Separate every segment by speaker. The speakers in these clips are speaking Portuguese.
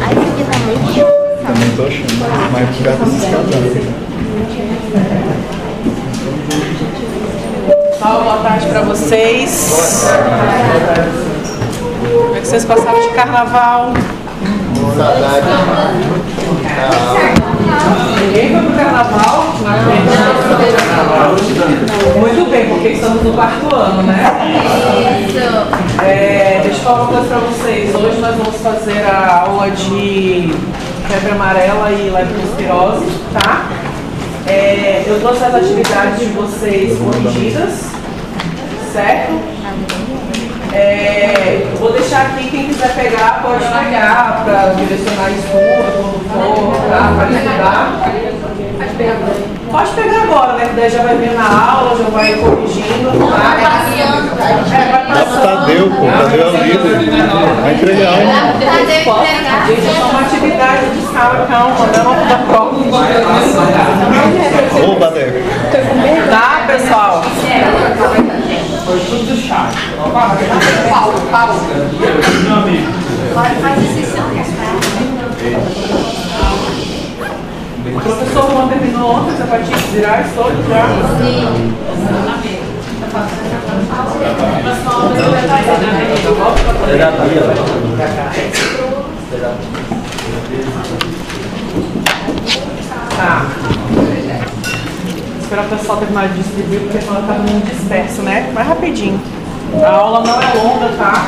Speaker 1: Ai, isso aqui tá muito show.
Speaker 2: Também tô achando, mas o gato se escaldando.
Speaker 3: Boa tarde para vocês. Como é que vocês passaram de carnaval?
Speaker 2: Saudade.
Speaker 3: Ninguém foi pro carnaval? Muito bem, porque estamos no quarto ano, né? Deixa eu falar uma coisa para vocês. Hoje nós vamos fazer a aula de febre amarela e leptospirose, tá? Eu trouxe as atividades de vocês corrigidas, certo? Vou deixar aqui, quem quiser pegar, pode pegar para direcionar estudo, quando for, tá? Para estudar. Pode pegar agora, né? Que daí já vai vir na aula, já vai corrigindo, tá? Vai passando.
Speaker 2: Tadeu, pô, Tadeu é o líder. Vai entregar, hein?
Speaker 3: Gente, é só uma atividade de sala, calma, não da prova.
Speaker 2: Ô, Badeco.
Speaker 3: Tá, pessoal? Foi tudo chato. Paulo. Meu amigo. O professor Juan terminou ontem, você vai te virar todos já? Sim. Tá. Esperar o pessoal terminar de distribuir, porque ela tá muito disperso, né? Mas rapidinho. A aula não é longa, tá?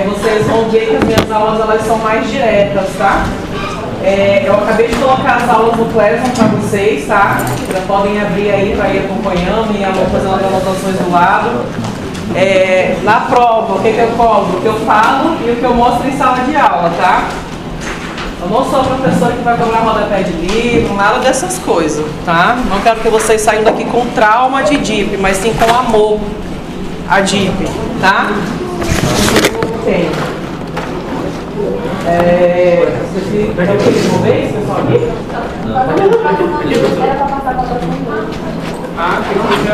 Speaker 3: Vocês vão ver que as minhas aulas elas são mais diretas, tá? Eu acabei de colocar as aulas no Classroom para vocês, tá? Já podem abrir aí para ir acompanhando e eu vou fazendo as anotações do lado. Na prova, o que eu cobro? O que eu falo e o que eu mostro em sala de aula, tá? Eu não sou a professora que vai cobrar rodapé de livro, nada dessas coisas, tá? Não quero que vocês saiam daqui com trauma de DIP, mas sim com amor a DIP, tá? Ok. Resolver isso, pessoal, aqui?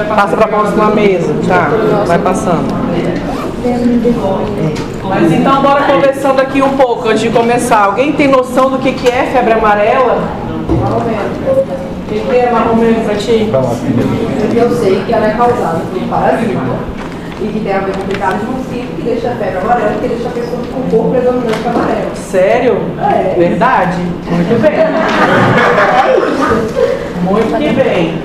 Speaker 3: Passa para a próxima mesa, tá? Vai passando. Mas então, bora conversando aqui um pouco antes de começar. Alguém tem noção do que é febre amarela? O que é marrom mesmo pra ti?
Speaker 4: Eu sei que ela é causada por um parasita e que tem a ver com picada de mosquito, que deixa a febre amarela, que deixa a pessoa com o corpo predominante amarelo.
Speaker 3: Sério? Verdade? Muito bem. Muito que bem.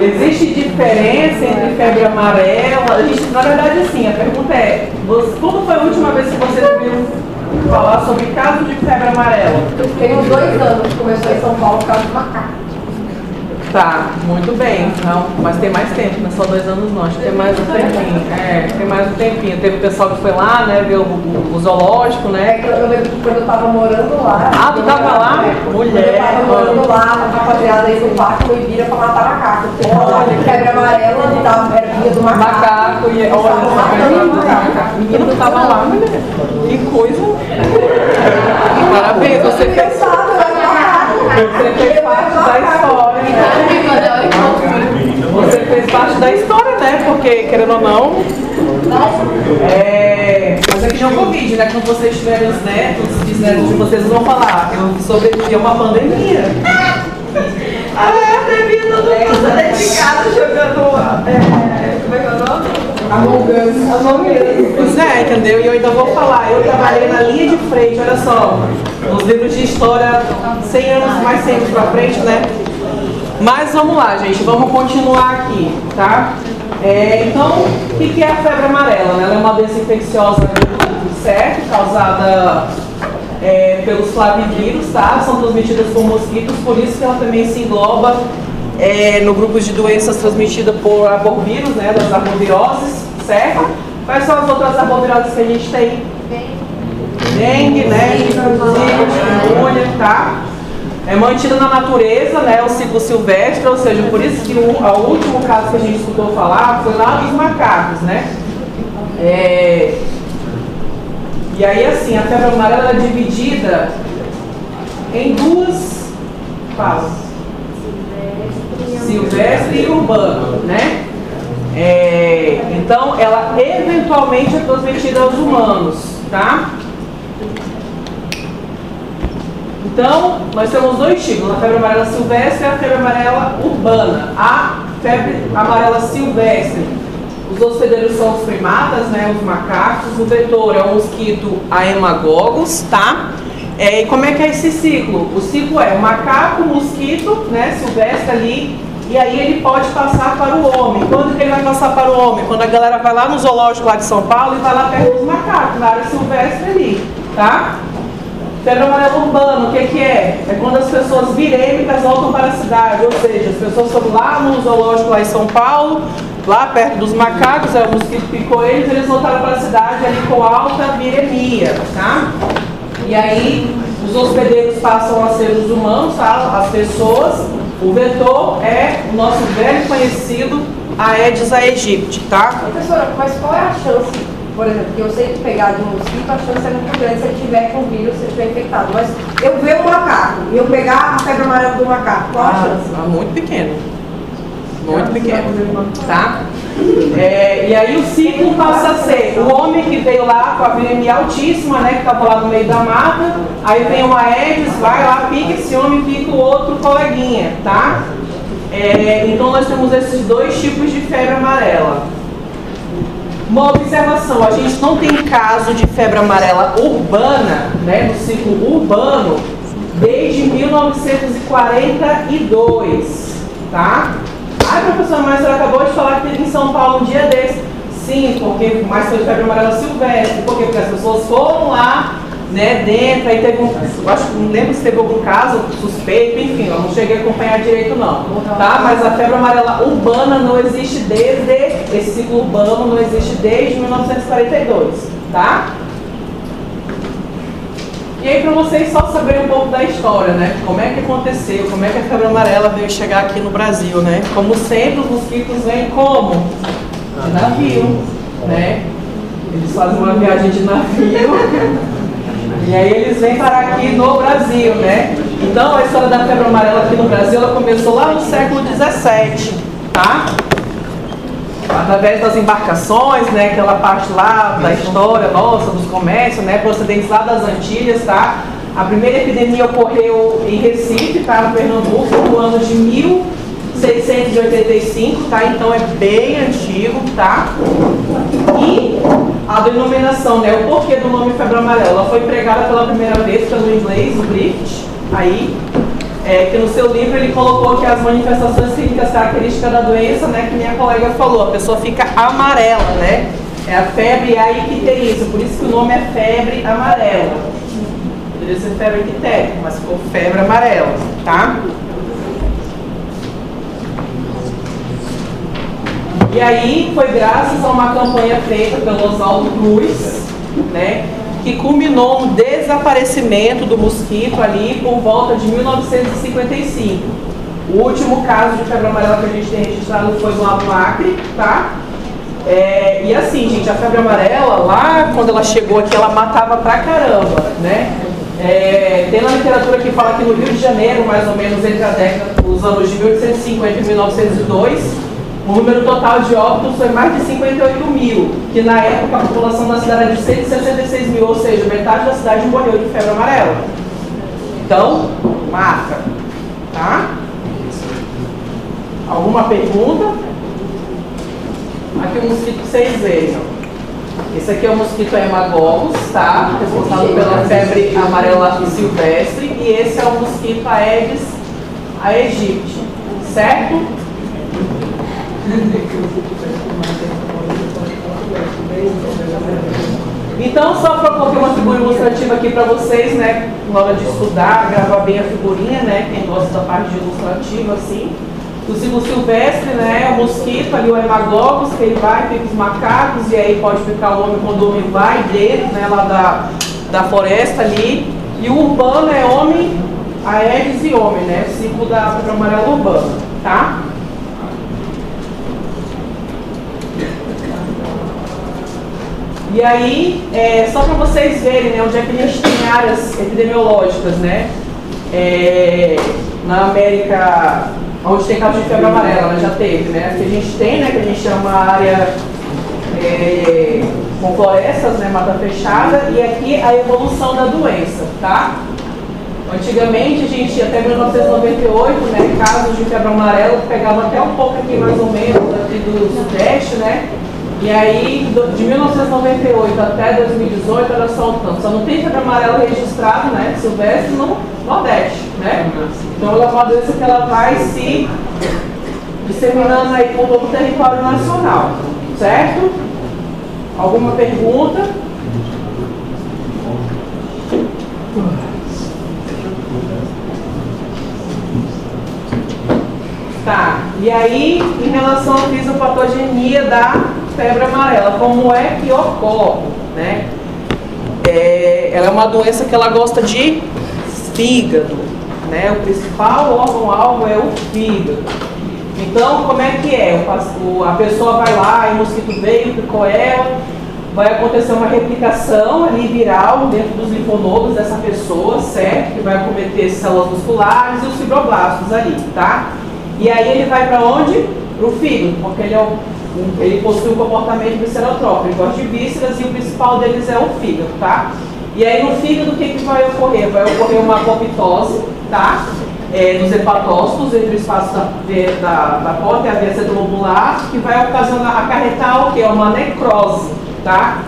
Speaker 3: Existe diferença entre febre amarela? Na verdade, assim, a pergunta é: quando foi a última vez que vocês ouviram falar sobre caso de febre amarela?
Speaker 4: Tem uns 2 anos que começou em São Paulo por causa de macaco.
Speaker 3: Tá, muito bem. Não, mas tem mais tempo, não é só 2 anos não, acho que tem mais um tempinho. Tem mais um tempinho. Teve o pessoal que foi lá, né, ver o zoológico, né?
Speaker 4: Eu lembro que quando eu tava morando lá.
Speaker 3: Ah, tu tava lá? Mulher.
Speaker 4: Eu tava morando lá, a rapaziada aí do parque foi vira pra matar macaco. Olha, febre amarela, era vinha do macaco.
Speaker 3: E olha, menino, tu tava lá, mulher. Que coisa. Parabéns, você fez parte da história, né? Você fez parte da história, né? Porque, querendo ou não, mas aqui não é o Covid, né? Quando vocês tiverem os netos, os bisnetos de vocês vão falar: eu sobrevivi a uma pandemia. Devido do dedicado jogando. Como é que é o nome? Among Us. Pois é, entendeu? E eu ainda vou falar, eu trabalhei na linha de frente, olha só, nos livros de história 100 anos, mais 100 anos pra frente, né? Mas vamos lá, gente, vamos continuar aqui, tá? Então, o que é a febre amarela? Né? Ela é uma doença infecciosa, certo? Causada pelos flavivírus, tá? São transmitidas por mosquitos, por isso que ela também se engloba no grupo de doenças transmitidas por arbovirus, né? Das arboviroses, certo? Quais são as outras arboviroses que a gente tem? Dengue, né? Chikungunya, tá? É mantida na natureza, né? O ciclo silvestre, ou seja, por isso que o último caso que a gente escutou falar foi lá dos macacos, né? E aí, assim, a febre amarela é dividida em 2 fases: silvestre e urbano, né? Então, ela eventualmente é transmitida aos humanos, tá? Então, nós temos dois tipos, a febre amarela silvestre e a febre amarela urbana. A febre amarela silvestre, os hospedeiros são os primatas, né, os macacos, o vetor é o mosquito Haemococcus, tá? E como é que é esse ciclo? O ciclo é o macaco, o mosquito, né, silvestre ali, e aí ele pode passar para o homem. Quando que ele vai passar para o homem? Quando a galera vai lá no zoológico lá de São Paulo e vai lá perto dos macacos, na área silvestre ali, tá? Febre amarela urbana, o que é? É quando as pessoas virêmicas voltam para a cidade, ou seja, as pessoas foram lá no zoológico lá em São Paulo, lá perto dos macacos, o mosquito picou eles voltaram para a cidade ali com alta viremia, tá? E aí os hospedeiros passam a ser os humanos, tá? As pessoas. O vetor é o nosso velho conhecido Aedes aegypti, tá?
Speaker 4: Professora, mas qual é a chance, por exemplo, que eu sei que pegar de um mosquito, a chance é muito grande se ele tiver com vírus, se ele estiver infectado. Mas eu ver um macaco e eu pegar a febre amarela do macaco, qual a chance?
Speaker 3: Muito pequeno. Muito pequeno, tá? E aí o ciclo passa a ser o homem que veio lá com a viremia altíssima, né, que estava lá no meio da mata, aí vem uma Aedes, vai lá, pica esse homem, pica o outro coleguinha, tá? Então nós temos esses dois tipos de febre amarela. Uma observação, a gente não tem caso de febre amarela urbana, né, no ciclo urbano, desde 1942, tá? Ah, professor, mas você acabou de falar que teve em São Paulo um dia desse. Sim, porque mais foi febre amarela silvestre. Por quê? Porque as pessoas foram lá, né, dentro, aí teve eu acho que não lembro se teve algum caso suspeito, enfim, eu não cheguei a acompanhar direito não, tá? Mas a febre amarela urbana não existe esse ciclo urbano não existe desde 1942, tá? E aí, para vocês só saberem um pouco da história, né? Como é que aconteceu, como é que a febre amarela veio chegar aqui no Brasil, né? Como sempre, os mosquitos vêm como? De navio, né? Eles fazem uma viagem de navio e aí eles vêm parar aqui no Brasil, né? Então, a história da febre amarela aqui no Brasil, ela começou lá no século XVII, tá? Através das embarcações, né, aquela parte lá da história nossa, dos comércios, né, procedentes lá das Antilhas, tá? A primeira epidemia ocorreu em Recife, tá, no Pernambuco, no ano de 1685, tá? Então é bem antigo, tá? E a denominação, né, o porquê do nome febre amarela, ela foi empregada pela primeira vez pelo inglês, o Griffith, aí, que no seu livro ele colocou que as manifestações clínicas características da doença, né, que minha colega falou, a pessoa fica amarela, né? É a febre aí que tem isso, por isso que o nome é febre amarela. Poderia ser febre ictéриca, mas ficou febre amarela, tá? E aí foi graças a uma campanha feita pelo Oswaldo Cruz, né, que culminou no desaparecimento do mosquito ali por volta de 1955. O último caso de febre amarela que a gente tem registrado foi no Acre, tá? E assim, gente, a febre amarela, lá quando ela chegou aqui, ela matava pra caramba, né? Tem na literatura que fala que no Rio de Janeiro, mais ou menos entre os anos de 1850 e 1902, o número total de óbitos foi mais de 58 mil, que na época a população da cidade era de 166 mil, ou seja, metade da cidade morreu de febre amarela. Então, marca, tá? Alguma pergunta? Aqui o mosquito que vocês vejam. Esse aqui é o mosquito Haemococcus, tá? Responsável pela febre amarela silvestre. E esse é o mosquito Aedes aegypti, certo? Então, só para colocar uma figura ilustrativa aqui para vocês, né? Na hora de estudar, gravar bem a figurinha, né? Quem gosta da parte de ilustrativa, assim. O ciclo silvestre, né? O mosquito, ali o Haemococcus, que ele vai, fica os macacos, e aí pode ficar o homem quando o homem vai dentro, né? Lá da floresta ali. E o urbano é homem, Aedes e homem, né? O ciclo da febre amarela urbana, tá? E aí, só para vocês verem, né, onde é que a gente tem áreas epidemiológicas, né? Na América, onde tem casos de febre amarela, né, já teve, né? Aqui a gente tem, né, que a gente chama área com florestas, né, mata fechada, e aqui a evolução da doença, tá? Antigamente, a gente, até 1998, né, casos de febre amarela pegavam até um pouco aqui, mais ou menos, aqui do Sudeste, né? E aí, de 1998 até 2018, era só o tanto. Só não tem febre amarela registrada, né, silvestre, no Nordeste, né? Então, ela é uma doença que ela vai se disseminando aí por todo o território nacional, certo? Alguma pergunta? Tá, e aí, em relação à fisiopatogenia da febre amarela, como é que ocorre, né? Ela é uma doença que ela gosta de fígado, né? O principal órgão-alvo é o fígado. Então, como é que é? A pessoa vai lá, e o mosquito veio, picou ela, vai acontecer uma replicação ali viral dentro dos linfonodos dessa pessoa, certo? Que vai acometer células musculares e os fibroblastos ali, tá? E aí ele vai para onde? Para o fígado, porque ele possui um comportamento viscerotrófico, ele gosta de vísceras e o principal deles é o fígado, tá? E aí no fígado o que vai ocorrer? Vai ocorrer uma apoptose, tá? Nos hepatócitos, entre o espaço da porta e a via cétilo-lobular, que vai acarretar o quê? Uma necrose, tá?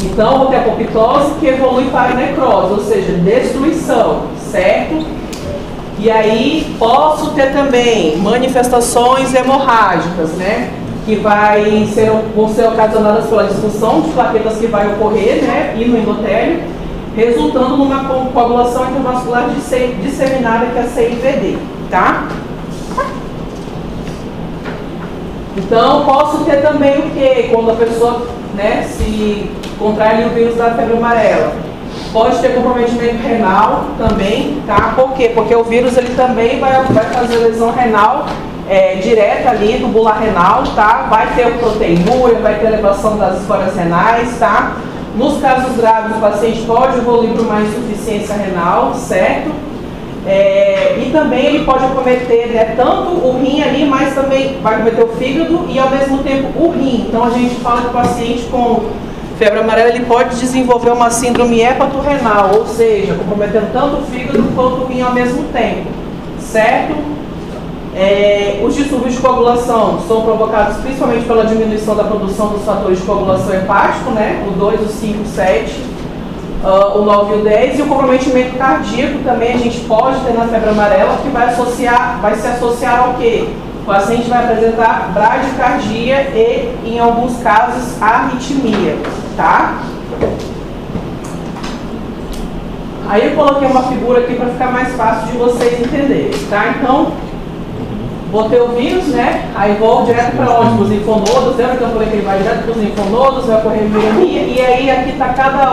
Speaker 3: Então, vou ter apoptose que evolui para necrose, ou seja, destruição, certo? E aí, posso ter também manifestações hemorrágicas, né? Que vão ser ocasionadas pela disfunção de plaquetas que vai ocorrer, né? E no endotélio, resultando numa coagulação intravascular disseminada, que é a CIVD, tá? Então, posso ter também o quê? Quando a pessoa, né, se contrai o vírus da febre amarela. Pode ter comprometimento renal também, tá? Por quê? Porque o vírus, ele também vai fazer lesão renal direta ali no bular renal, tá? Vai ter proteinúria, vai ter elevação das esfórias renais, tá? Nos casos graves, o paciente pode evoluir para uma insuficiência renal, certo? E também ele pode acometer, né, tanto o rim ali, mas também vai acometer o fígado e ao mesmo tempo o rim. Então a gente fala que o paciente com febre amarela ele pode desenvolver uma síndrome hepatorrenal, ou seja, comprometendo tanto o fígado quanto o rim ao mesmo tempo, certo? Os distúrbios de coagulação são provocados principalmente pela diminuição da produção dos fatores de coagulação hepático, né? O 2, o 5, o 7, o 9 e o 10, e o comprometimento cardíaco também a gente pode ter na febre amarela, que vai se associar ao quê? O paciente vai apresentar bradicardia e, em alguns casos, arritmia, tá? Aí eu coloquei uma figura aqui para ficar mais fácil de vocês entenderem, tá? Então, botei o vírus, né? Aí vou direto para onde? Para os linfonodos. Lembra que eu falei que ele vai direto para os linfonodos, vai ocorrer viremia, e aí aqui está cada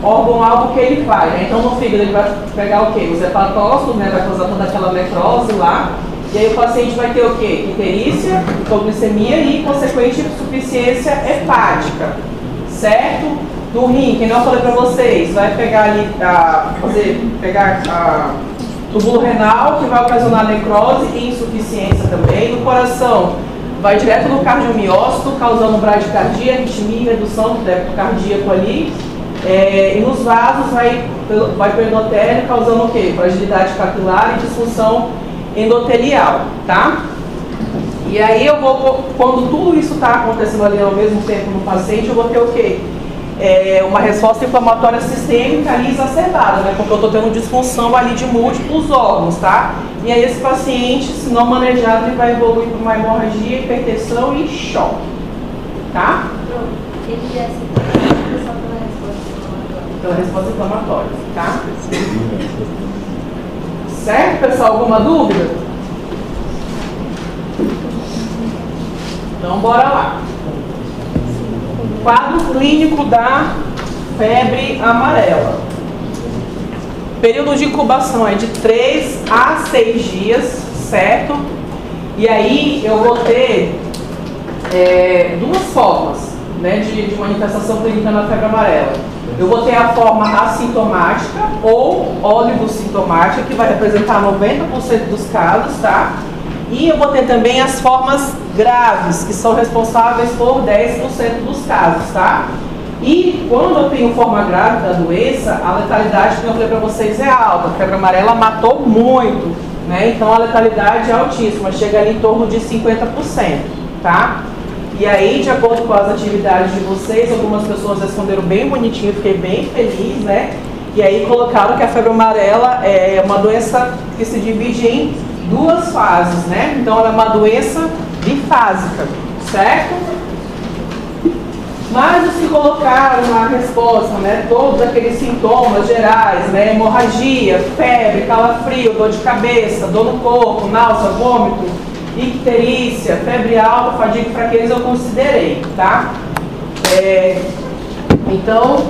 Speaker 3: órgão-alvo que ele vai, né? Então no fígado ele vai pegar o quê? Os hepatócitos, né? Vai causar toda aquela necrose lá. E aí o paciente vai ter o quê? Icterícia, hipoglicemia e consequente insuficiência hepática, certo? Do rim, que não eu falei para vocês, vai pegar ali, túbulo renal, que vai ocasionar necrose e insuficiência também. No coração, vai direto no cardiomiócito, causando bradicardia, arritmia, redução do débito cardíaco ali. E nos vasos, vai para o endotélio, causando o quê? Fragilidade capilar e disfunção endotelial, tá? E aí quando tudo isso está acontecendo ali ao mesmo tempo no paciente, eu vou ter o quê? Uma resposta inflamatória sistêmica ali exacerbada, né? Porque eu estou tendo disfunção ali de múltiplos órgãos, tá? E aí esse paciente, se não manejado, ele vai evoluir para uma hemorragia, hipertensão e choque, tá?
Speaker 1: Ele é assim, só
Speaker 3: Pela resposta inflamatória, tá? Certo, pessoal? Alguma dúvida? Então, bora lá. Quadro clínico da febre amarela. Período de incubação é de 3 a 6 dias, certo? E aí eu vou ter duas formas, né, de manifestação clínica na febre amarela. Eu vou ter a forma assintomática ou oligosintomática, que vai representar 90% dos casos, tá? E eu vou ter também as formas graves, que são responsáveis por 10% dos casos, tá? E quando eu tenho forma grave da doença, a letalidade, que eu falei para vocês, é alta. A febre amarela matou muito, né? Então a letalidade é altíssima, chega ali em torno de 50%, tá? E aí, de acordo com as atividades de vocês, algumas pessoas responderam bem bonitinho, fiquei bem feliz, né? E aí colocaram que a febre amarela é uma doença que se divide em duas fases, né? Então ela é uma doença bifásica, certo? Mas os que colocaram na resposta, né, todos aqueles sintomas gerais, né, hemorragia, febre, calafrio, dor de cabeça, dor no corpo, náusea, vômito, icterícia, febre alta, fadiga e fraqueza, eu considerei, tá? Então,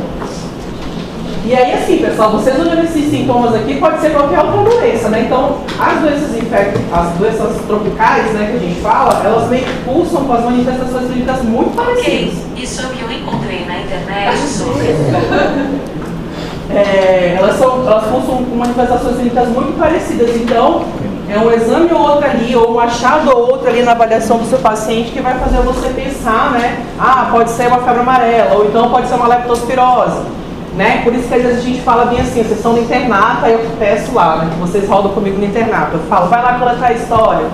Speaker 3: e aí assim, pessoal, vocês olhando esses sintomas aqui, pode ser qualquer outra doença, né? Então, as doenças tropicais, né, que a gente fala, elas meio que pulsam com as manifestações clínicas muito parecidas.
Speaker 5: Isso é o que eu encontrei na internet sobre.
Speaker 3: Elas pulsam com manifestações clínicas muito parecidas, então é um exame ou outro ali, ou um achado ou outro ali na avaliação do seu paciente que vai fazer você pensar, né? Ah, pode ser uma febre amarela, ou então pode ser uma leptospirose, né? Por isso que às vezes a gente fala bem assim, vocês estão no internato, aí eu peço lá, né, que vocês rodam comigo no internato, eu falo, vai lá coletar a história.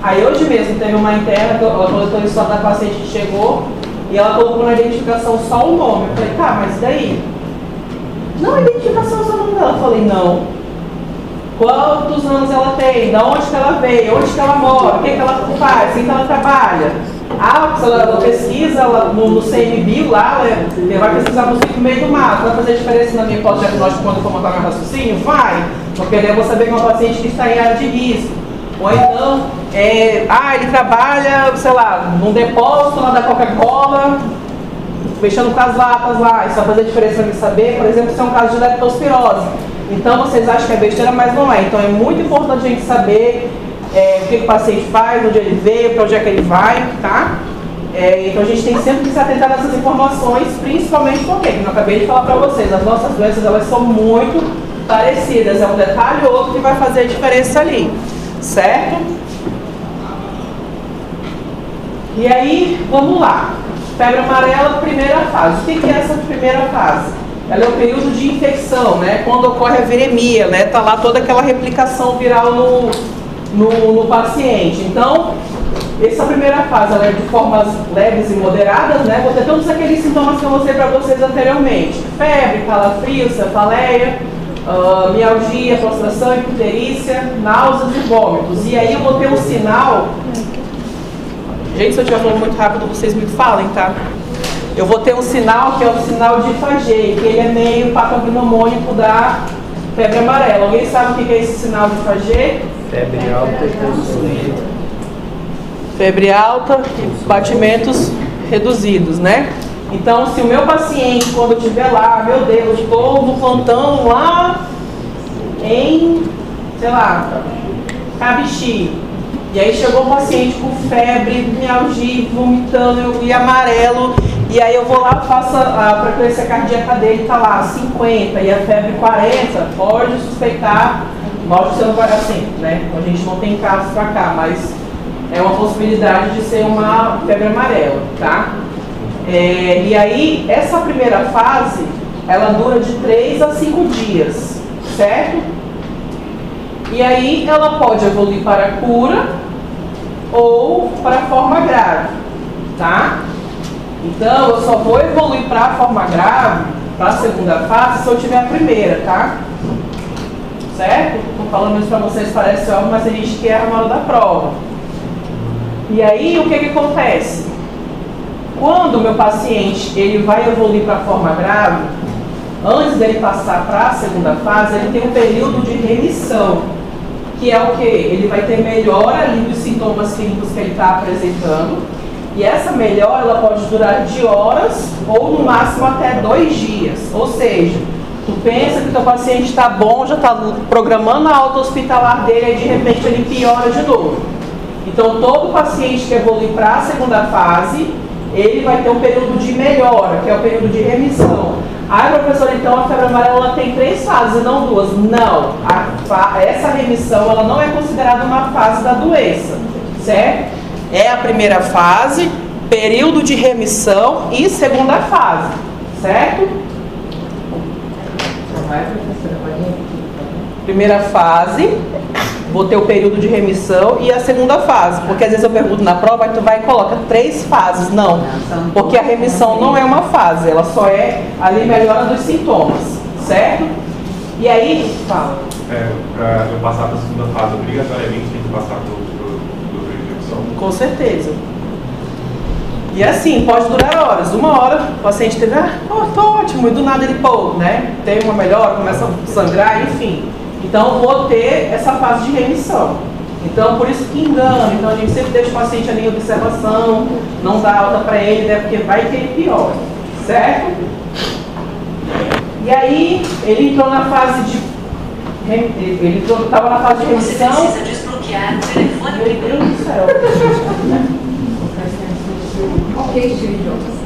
Speaker 3: Aí hoje mesmo teve uma interna, ela coletou a história da paciente que chegou, e ela colocou na identificação só o nome. Eu falei, tá, mas e daí? Não, a identificação é só o nome dela. Eu falei, não. Quantos anos ela tem? Da onde que ela veio? Onde que ela mora? O que que ela faz? Em que ela trabalha? Ah, se ela pesquisa no CMBio lá, ela vai pesquisar no meio do mato. Vai fazer diferença na minha hipótese diagnóstica quando eu for montar meu raciocínio? Vai. Porque daí eu vou saber que é uma paciente que está em área de risco. Ou então, ele trabalha, sei lá, num depósito lá da Coca-Cola, mexendo com as latas lá. Isso vai fazer diferença para mim saber, por exemplo, se é um caso de leptospirose. Então, vocês acham que é besteira, mas não é. Então, é muito importante a gente saber o que o paciente faz, onde ele veio, para onde é que ele vai, tá? Então, a gente tem sempre que se atentar nessas informações, principalmente porque, como eu acabei de falar para vocês, as nossas doenças, elas são muito parecidas. É um detalhe ou outro que vai fazer a diferença ali. Certo? E aí, vamos lá. Febre amarela, primeira fase. O que é essa primeira fase? Ela é o período de infecção, né? Quando ocorre a viremia, né? Tá lá toda aquela replicação viral no paciente. Então, essa primeira fase, ela é de formas leves e moderadas, né? Vou ter todos aqueles sintomas que eu mostrei para vocês anteriormente. Febre, calafrio, cefaleia, mialgia, prostração, icterícia, náuseas e vômitos. E aí eu vou ter um sinal. Gente, se eu estiver falando muito rápido, vocês me falem, tá? Eu vou ter um sinal que é o sinal de Fagey, que ele é meio patognomônico da febre amarela. Alguém sabe o que é esse sinal de Fagey?
Speaker 2: Febre alta e reduzida.
Speaker 3: Febre alta e batimentos reduzidos, né? Então, se o meu paciente, quando eu estiver lá, meu Deus, estou no plantão lá em, sei lá, Cabixi, e aí chegou um paciente com febre, mialgia, vomitando e amarelo, e aí eu vou lá, faço a frequência cardíaca dele, tá lá 50 e a febre 40, pode suspeitar, lógico que você não vai assim, né? A gente não tem casos pra cá, mas é uma possibilidade de ser uma febre amarela, tá? E aí, essa primeira fase, ela dura de 3 a 5 dias, certo? E aí, ela pode evoluir para a cura ou para a forma grave, tá? Então, eu só vou evoluir para a forma grave, para a segunda fase, se eu tiver a primeira, tá? Certo? Estou falando isso para vocês, parece óbvio, mas a gente quer na hora da prova. E aí, o que que acontece? Quando o meu paciente ele vai evoluir para a forma grave, antes dele passar para a segunda fase, ele tem um período de remissão, que é o que? Ele vai ter melhora ali dos sintomas clínicos que ele está apresentando, e essa melhora ela pode durar de horas ou no máximo até 2 dias. Ou seja, tu pensa que o teu paciente está bom, já está programando a alta hospitalar dele, aí de repente ele piora de novo. Então, todo paciente que evolui para a segunda fase, ele vai ter um período de melhora, que é o período de remissão. Professor, então a febre amarela ela tem 3 fases e não 2. Não, essa remissão ela não é considerada uma fase da doença. certo? É a primeira fase, período de remissão e segunda fase, certo? Primeira fase, vou ter o período de remissão e a segunda fase, porque às vezes eu pergunto na prova e tu vai e coloca 3 fases, não, porque a remissão não é uma fase, ela só é ali melhora dos sintomas, certo? E aí, fala.
Speaker 2: Para eu passar para a segunda fase, obrigatoriamente tem que passar do período de remissão?
Speaker 3: Com certeza. E assim, pode durar horas. 1 hora, o paciente teve, tô ótimo, e do nada ele, né? Tem uma melhora, começa a sangrar, enfim. Então, vou ter essa fase de remissão. Então, por isso que engana. Então, a gente sempre deixa o paciente ali em observação, não dá alta para ele, né? Porque vai que ele piora, certo? E aí, ele entrou na fase de... Ele estava na fase de remissão.
Speaker 5: Você precisa desbloquear o telefone
Speaker 3: Meu
Speaker 5: primeiro.
Speaker 3: Deus do céu.
Speaker 4: Ok, Steve Jobs.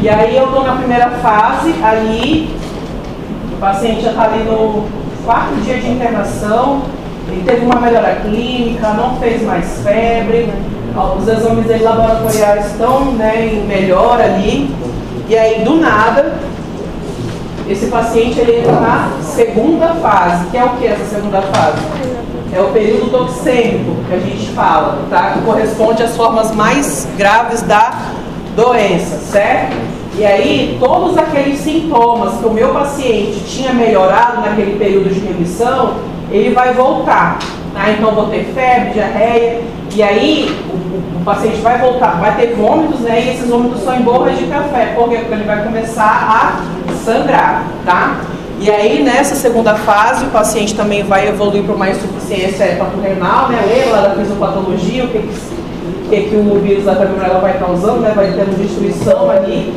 Speaker 3: E aí eu estou na primeira fase, ali, o paciente já está ali no 4º dia de internação, ele teve uma melhora clínica, não fez mais febre, os exames dele laboratoriais estão, né, em melhora ali, e aí do nada, esse paciente ele entra na segunda fase. Que é o que essa segunda fase? É o período toxêmico que a gente fala, tá? Que corresponde às formas mais graves da doença, certo? E aí, todos aqueles sintomas que o meu paciente tinha melhorado naquele período de remissão, ele vai voltar, tá? Então, vou ter febre, diarreia, e aí o paciente vai voltar, vai ter vômitos, né? E esses vômitos são em borras de café, porque ele vai começar a sangrar, tá? E aí, nessa segunda fase, o paciente também vai evoluir para uma insuficiência hepatorenal, né? Lembra da fisiopatologia, o que o vírus da febre amarela vai causando, né? Vai tendo destruição ali.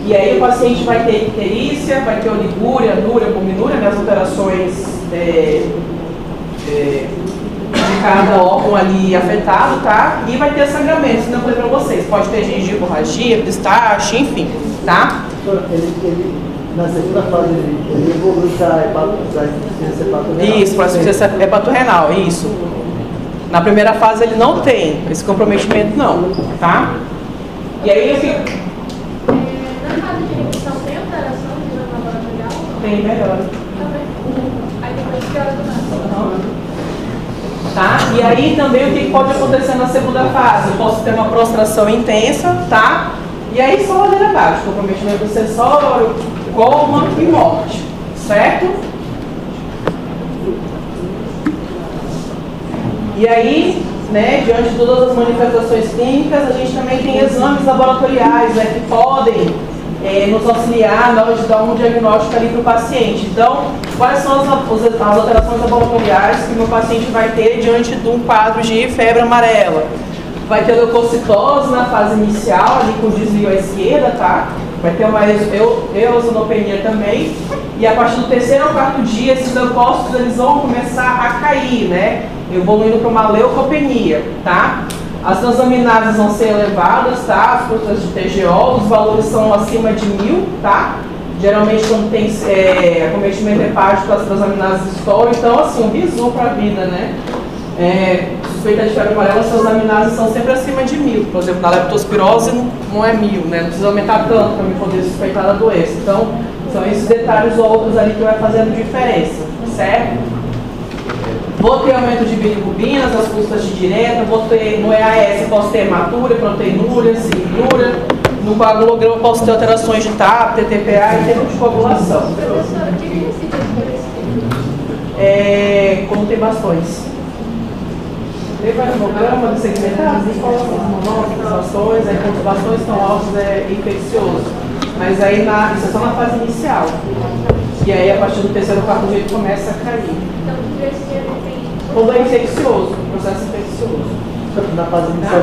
Speaker 3: E aí o paciente vai ter icterícia, vai ter oliguria, anúria, albuminúria, né? As alterações de cada órgão ali afetado, tá? E vai ter sangramento, isso não falei pra vocês. Pode ter gengiva, hemorragia, pistache, enfim, tá?
Speaker 6: Na segunda fase, ele evolui para insuficiência hepatorenal.
Speaker 3: Isso, para insuficiência hepatorenal, isso. Na primeira fase ele não tem esse comprometimento, não, tá? E aí eu fico...
Speaker 1: Na fase de remissão tem alteração de exame laboratorial?
Speaker 3: Tem melhora.
Speaker 1: Aí depois piora do nada.
Speaker 3: Tá? E aí também o que pode acontecer na segunda fase? Eu posso ter uma prostração intensa, tá? E aí só ladeira abaixo, comprometimento acessório, coma e morte, certo? E aí, né, diante de todas as manifestações clínicas, a gente também tem exames laboratoriais, né, que podem nos auxiliar na hora de dar um diagnóstico ali para o paciente. Então, quais são as alterações laboratoriais que o meu paciente vai ter diante de um quadro de febre amarela? Vai ter leucocitose na fase inicial, ali com desvio à esquerda, tá? Vai ter uma eosinopenia também. E a partir do 3º ou 4º dia, esses leucócitos eles vão começar a cair, né? Evoluindo para uma leucopenia, tá? As transaminases vão ser elevadas, tá? As frutas de TGO, os valores são acima de 1000, tá? Geralmente quando tem acometimento hepático, as transaminases estouram. Então, assim, um bizu para a vida, né? Suspeita de febre amarela, as transaminases são sempre acima de 1000. Por exemplo, na leptospirose não é 1000, né? Não precisa aumentar tanto para me poder suspeitar da doença. Então, são esses detalhes ou outros ali que vai fazendo diferença, certo? Vou ter aumento de bilirrubinas, as custas de direta, vou ter no EAS, posso ter hematúria, proteinúria, cianúria. No coagulograma posso ter alterações de TAP, TTPA e tempo de coagulação.
Speaker 1: Professora, o que decide esse
Speaker 3: Como tem bastões. Vai no programa de segmentados, as bastões, aí quando os bastões estão altos é infeccioso. Mas aí isso é só na fase inicial. E aí a partir do 3º ou 4º dia ele começa a cair.
Speaker 1: Então, tem...
Speaker 3: Quando é infeccioso, processo infeccioso.
Speaker 6: Na fase inicial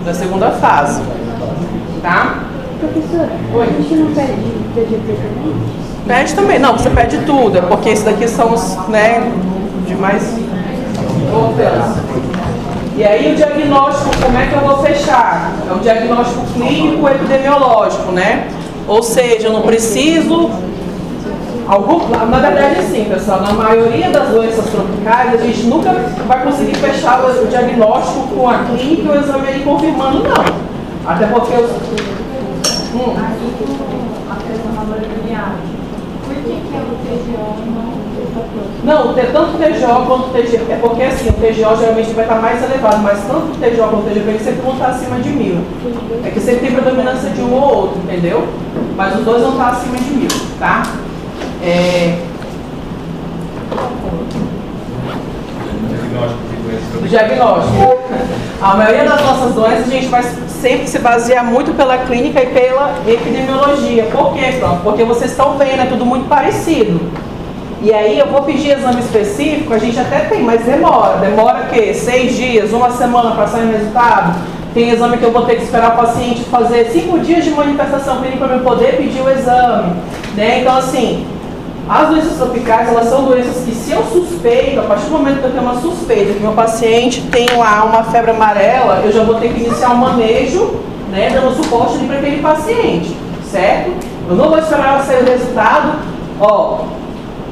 Speaker 3: da segunda fase. Tá?
Speaker 7: Professora,
Speaker 3: Oi.
Speaker 7: a gente não perde PGT também?
Speaker 3: Pede também, não, você pede tudo, é porque esses daqui são os, né, de mais importância. E aí o diagnóstico, como é que eu vou fechar? É o diagnóstico clínico epidemiológico, né? Ou seja, eu não preciso Na verdade, sim, pessoal, na maioria das doenças tropicais, a gente nunca vai conseguir fechar o diagnóstico com a clínica e o exame aí confirmando, não. Até porque
Speaker 1: Aí, com a questão da laboratorial, por que é o TGO
Speaker 3: não, tanto o TGO quanto o TGP, é porque assim, o TGO geralmente vai estar mais elevado, mas tanto o TGO quanto o TGP sempre vão estar acima de 1000. É que sempre tem predominância de um ou outro, entendeu? Mas os dois vão estar acima de 1000, tá? O diagnóstico. A maioria das nossas doenças a gente vai sempre se basear muito pela clínica e pela epidemiologia. Por quê, Franco? Porque vocês estão vendo, é tudo muito parecido. E aí eu vou pedir exame específico, a gente até tem, mas demora. Demora o quê? 6 dias, 1 semana para sair o resultado? Tem exame que eu vou ter que esperar o paciente fazer 5 dias de manifestação clínica para eu poder pedir o exame, né? Então assim, as doenças tropicais, elas são doenças que se eu suspeito, a partir do momento que eu tenho uma suspeita que meu paciente tem lá uma febre amarela, eu já vou ter que iniciar um manejo, né, dando suporte para aquele paciente, certo? Eu não vou esperar sair o resultado,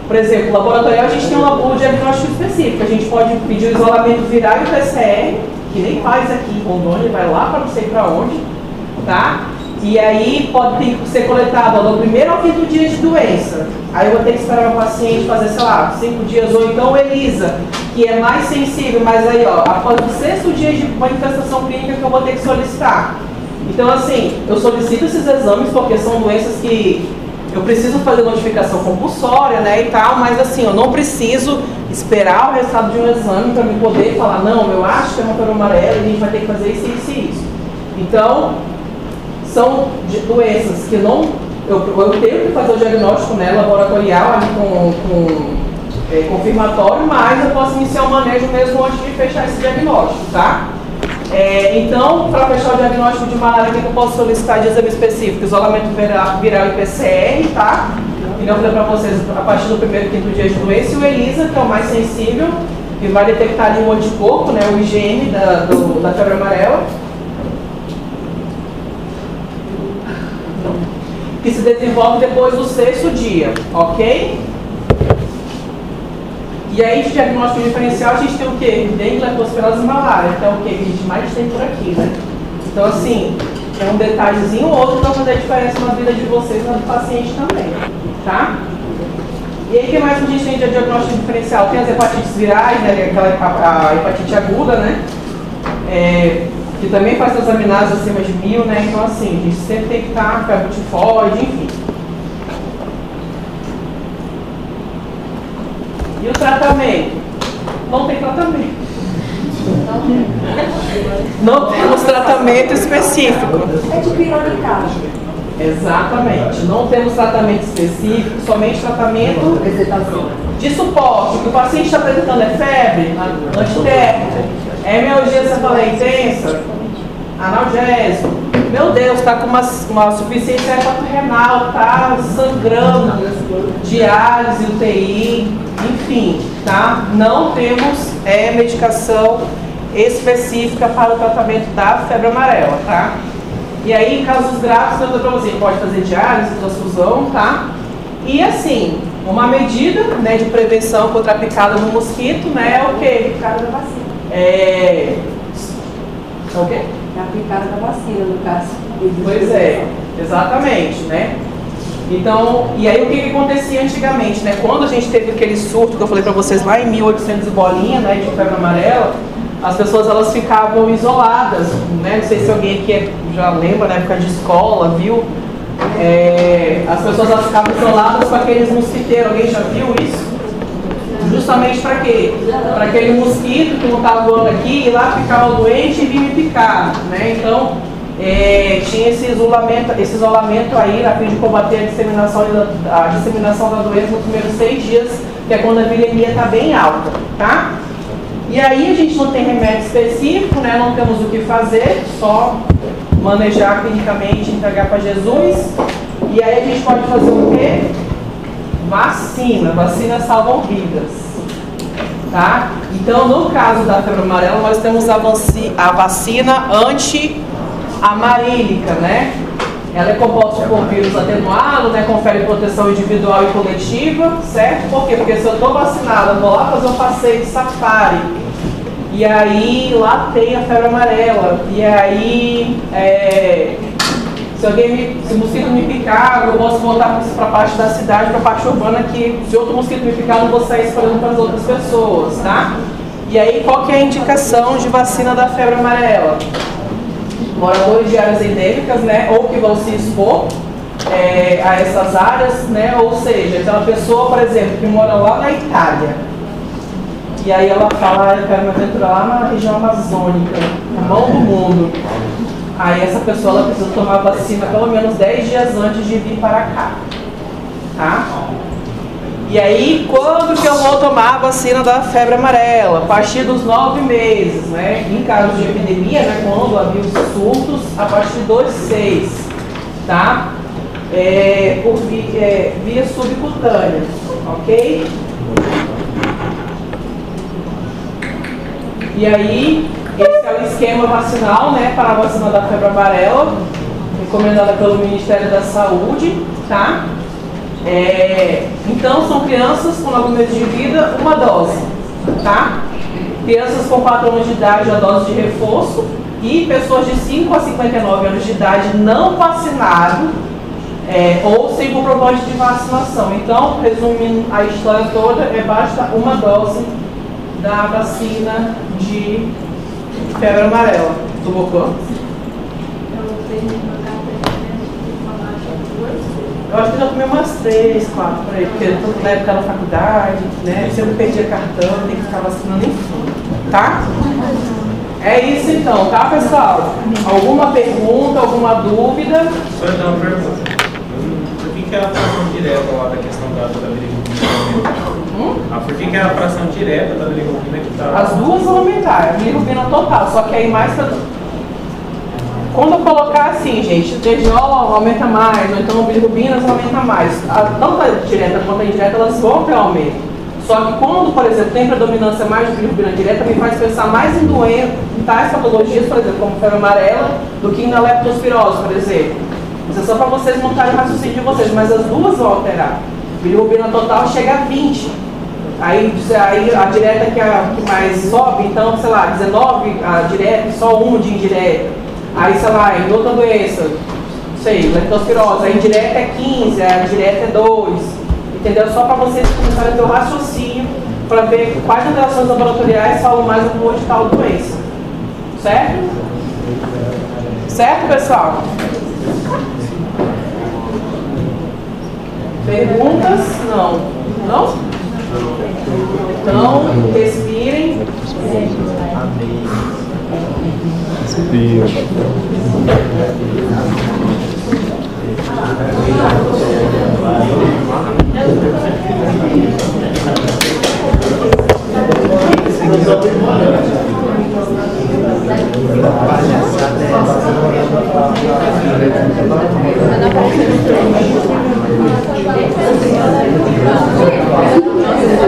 Speaker 3: por exemplo, laboratorial a gente tem um diagnóstico específico, a gente pode pedir o isolamento viral e o PCR, que nem faz aqui em Rondônia, vai lá para não sei para onde, tá? E aí pode ter que ser coletado do primeiro ao 5º dia de doença. Aí eu vou ter que esperar o paciente fazer, sei lá, 5 dias, ou então o ELISA, que é mais sensível, mas aí, após o 6º dia de manifestação clínica que eu vou ter que solicitar. Então, assim, eu solicito esses exames porque são doenças que eu preciso fazer notificação compulsória, né, e tal, mas assim, eu não preciso esperar o resultado de um exame para me poder falar, não, eu acho que é uma febre amarela e a gente vai ter que fazer isso, isso e isso. Então, são doenças que eu tenho que fazer o diagnóstico, né, laboratorial, ali com confirmatório, mas eu posso iniciar o manejo mesmo antes de fechar esse diagnóstico, tá? Então, para fechar o diagnóstico de malária, o que eu posso solicitar de exame específico? Isolamento viral e PCR, tá? E eu falei para vocês, a partir do 1º e 5º dia de doença, e o ELISA, que é o mais sensível, que vai detectar ali o anticorpo, né, o IgM da febre amarela, que se desenvolve depois do 6º dia, ok? E aí, de diagnóstico diferencial, a gente tem o quê? Dengue, leptospirose e malária, que é o quê? Que a gente mais tem por aqui, né? Então, assim, é um detalhezinho ou outro para fazer a diferença na vida de vocês e na do paciente também, tá? E aí, o que mais que a gente tem de diagnóstico diferencial? Tem as hepatites virais, né? A hepatite aguda, né? Que também faz transaminases acima de 1000, né? Então, assim, a gente sempre tem que estar com a tifoide, enfim. E o tratamento? Não tem tratamento. Não temos tratamento específico.
Speaker 4: É de pironicar.
Speaker 3: Exatamente. Não temos tratamento específico, somente tratamento de suporte. O que o paciente está apresentando é febre, antitérmica, é hemialgia cefaleia intensa, analgésico. Meu Deus, está com uma suficiência hepatorenal, tá sangrando, diálise, UTI, enfim, tá? Não temos medicação específica para o tratamento da febre amarela, tá? E aí, em casos graves, eu dou para você, pode fazer diálise, transfusão, tá? E assim, uma medida, né, de prevenção contra a picada no mosquito, né, é o quê?
Speaker 4: Picada da vacina.
Speaker 3: É o quê?
Speaker 4: É a picada da vacina, no caso.
Speaker 3: Pois é, exatamente, né? Então, e aí o que acontecia antigamente, né? Quando a gente teve aquele surto que eu falei para vocês lá em 1800 e bolinha, né, de febre amarela, as pessoas elas ficavam isoladas, né? Não sei se alguém aqui já lembra, na época de escola, viu? As pessoas elas ficavam isoladas com aqueles mosquiteiros, alguém já viu isso? Justamente para quê? Para aquele mosquito que não estava voando aqui e lá ficava doente e vinha me picar, né? Então, tinha esse isolamento aí a fim de combater a disseminação da doença nos primeiros 6 dias, que é quando a viremia está bem alta, tá? E aí a gente não tem remédio específico, né? Não temos o que fazer, só manejar clinicamente, entregar para Jesus. E aí a gente pode fazer o quê? Vacinas salvam vidas, tá? Então, no caso da febre amarela, nós temos a vacina anti-amarílica, né? Ela é composta por vírus atenuado, né? Confere proteção individual e coletiva, certo? Por quê? Porque se eu estou vacinada, vou lá fazer um passeio de safari, e aí lá tem a febre amarela, e aí se o mosquito me picar, eu posso voltar para a parte da cidade, para a parte urbana, que se outro mosquito me picar, eu não vou sair espalhando para as outras pessoas, tá? E aí, qual que é a indicação de vacina da febre amarela? Moradores de áreas endêmicas, né, ou que vão se expor a essas áreas, né, ou seja, aquela pessoa, por exemplo, que mora lá na Itália, e aí ela fala, eu quero me aventurar lá na região amazônica, na mão do mundo. Aí essa pessoa ela precisa tomar a vacina pelo menos 10 dias antes de vir para cá, tá? E aí, quando que eu vou tomar a vacina da febre amarela? A partir dos 9 meses, né? Em casos de epidemia, né? Quando havia os surtos, a partir dos 6, tá? Por via subcutânea, ok? E aí, esse é o esquema vacinal, né? Para a vacina da febre amarela, recomendada pelo Ministério da Saúde, tá? Então, são crianças com 9 meses de vida, uma dose, tá? Crianças com 4 anos de idade, a dose de reforço, e pessoas de 5 a 59 anos de idade não vacinado, ou sem comprovante de vacinação. Então, resumindo a história toda, basta uma dose da vacina de febre amarela. Tomou quanto? Eu acho que eu já tomei umas 3, 4 por aí, porque eu tô na época da faculdade, né? Sempre perdia cartão, tem que ficar vacinando em fundo, tá? É isso então, tá, pessoal? Alguma pergunta, alguma dúvida?
Speaker 8: Só dar uma pergunta. Por que é a fração direta lá da questão da bilirrubina? Por que é a fração direta da bilirrubina que está...
Speaker 3: As duas vão aumentar, a bilirrubina total, só que aí mais pra... Quando eu colocar assim, gente, TGO aumenta mais, ou então bilirrubinas aumenta mais. Tanto a direta quanto a indireta, elas vão ter aumento. Só que quando, por exemplo, tem predominância mais de bilirrubina direta, me faz pensar mais em tais patologias, por exemplo, como febre amarela, do que na leptospirose, por exemplo. Isso é só para vocês montarem o raciocínio de vocês, mas as duas vão alterar. Bilirrubina total chega a 20. Aí a direta que é a que mais sobe, então, sei lá, 19 a direta e só 1 de indireta. Aí, sei lá, em outra doença, não sei, leptospirose, a indireta é 15, a direta é 2, entendeu? Só para vocês começarem a ter o raciocínio, para ver quais alterações laboratoriais falam mais a favor de tal doença. Certo? Certo, pessoal? Perguntas? Não. Não? Então, respirem.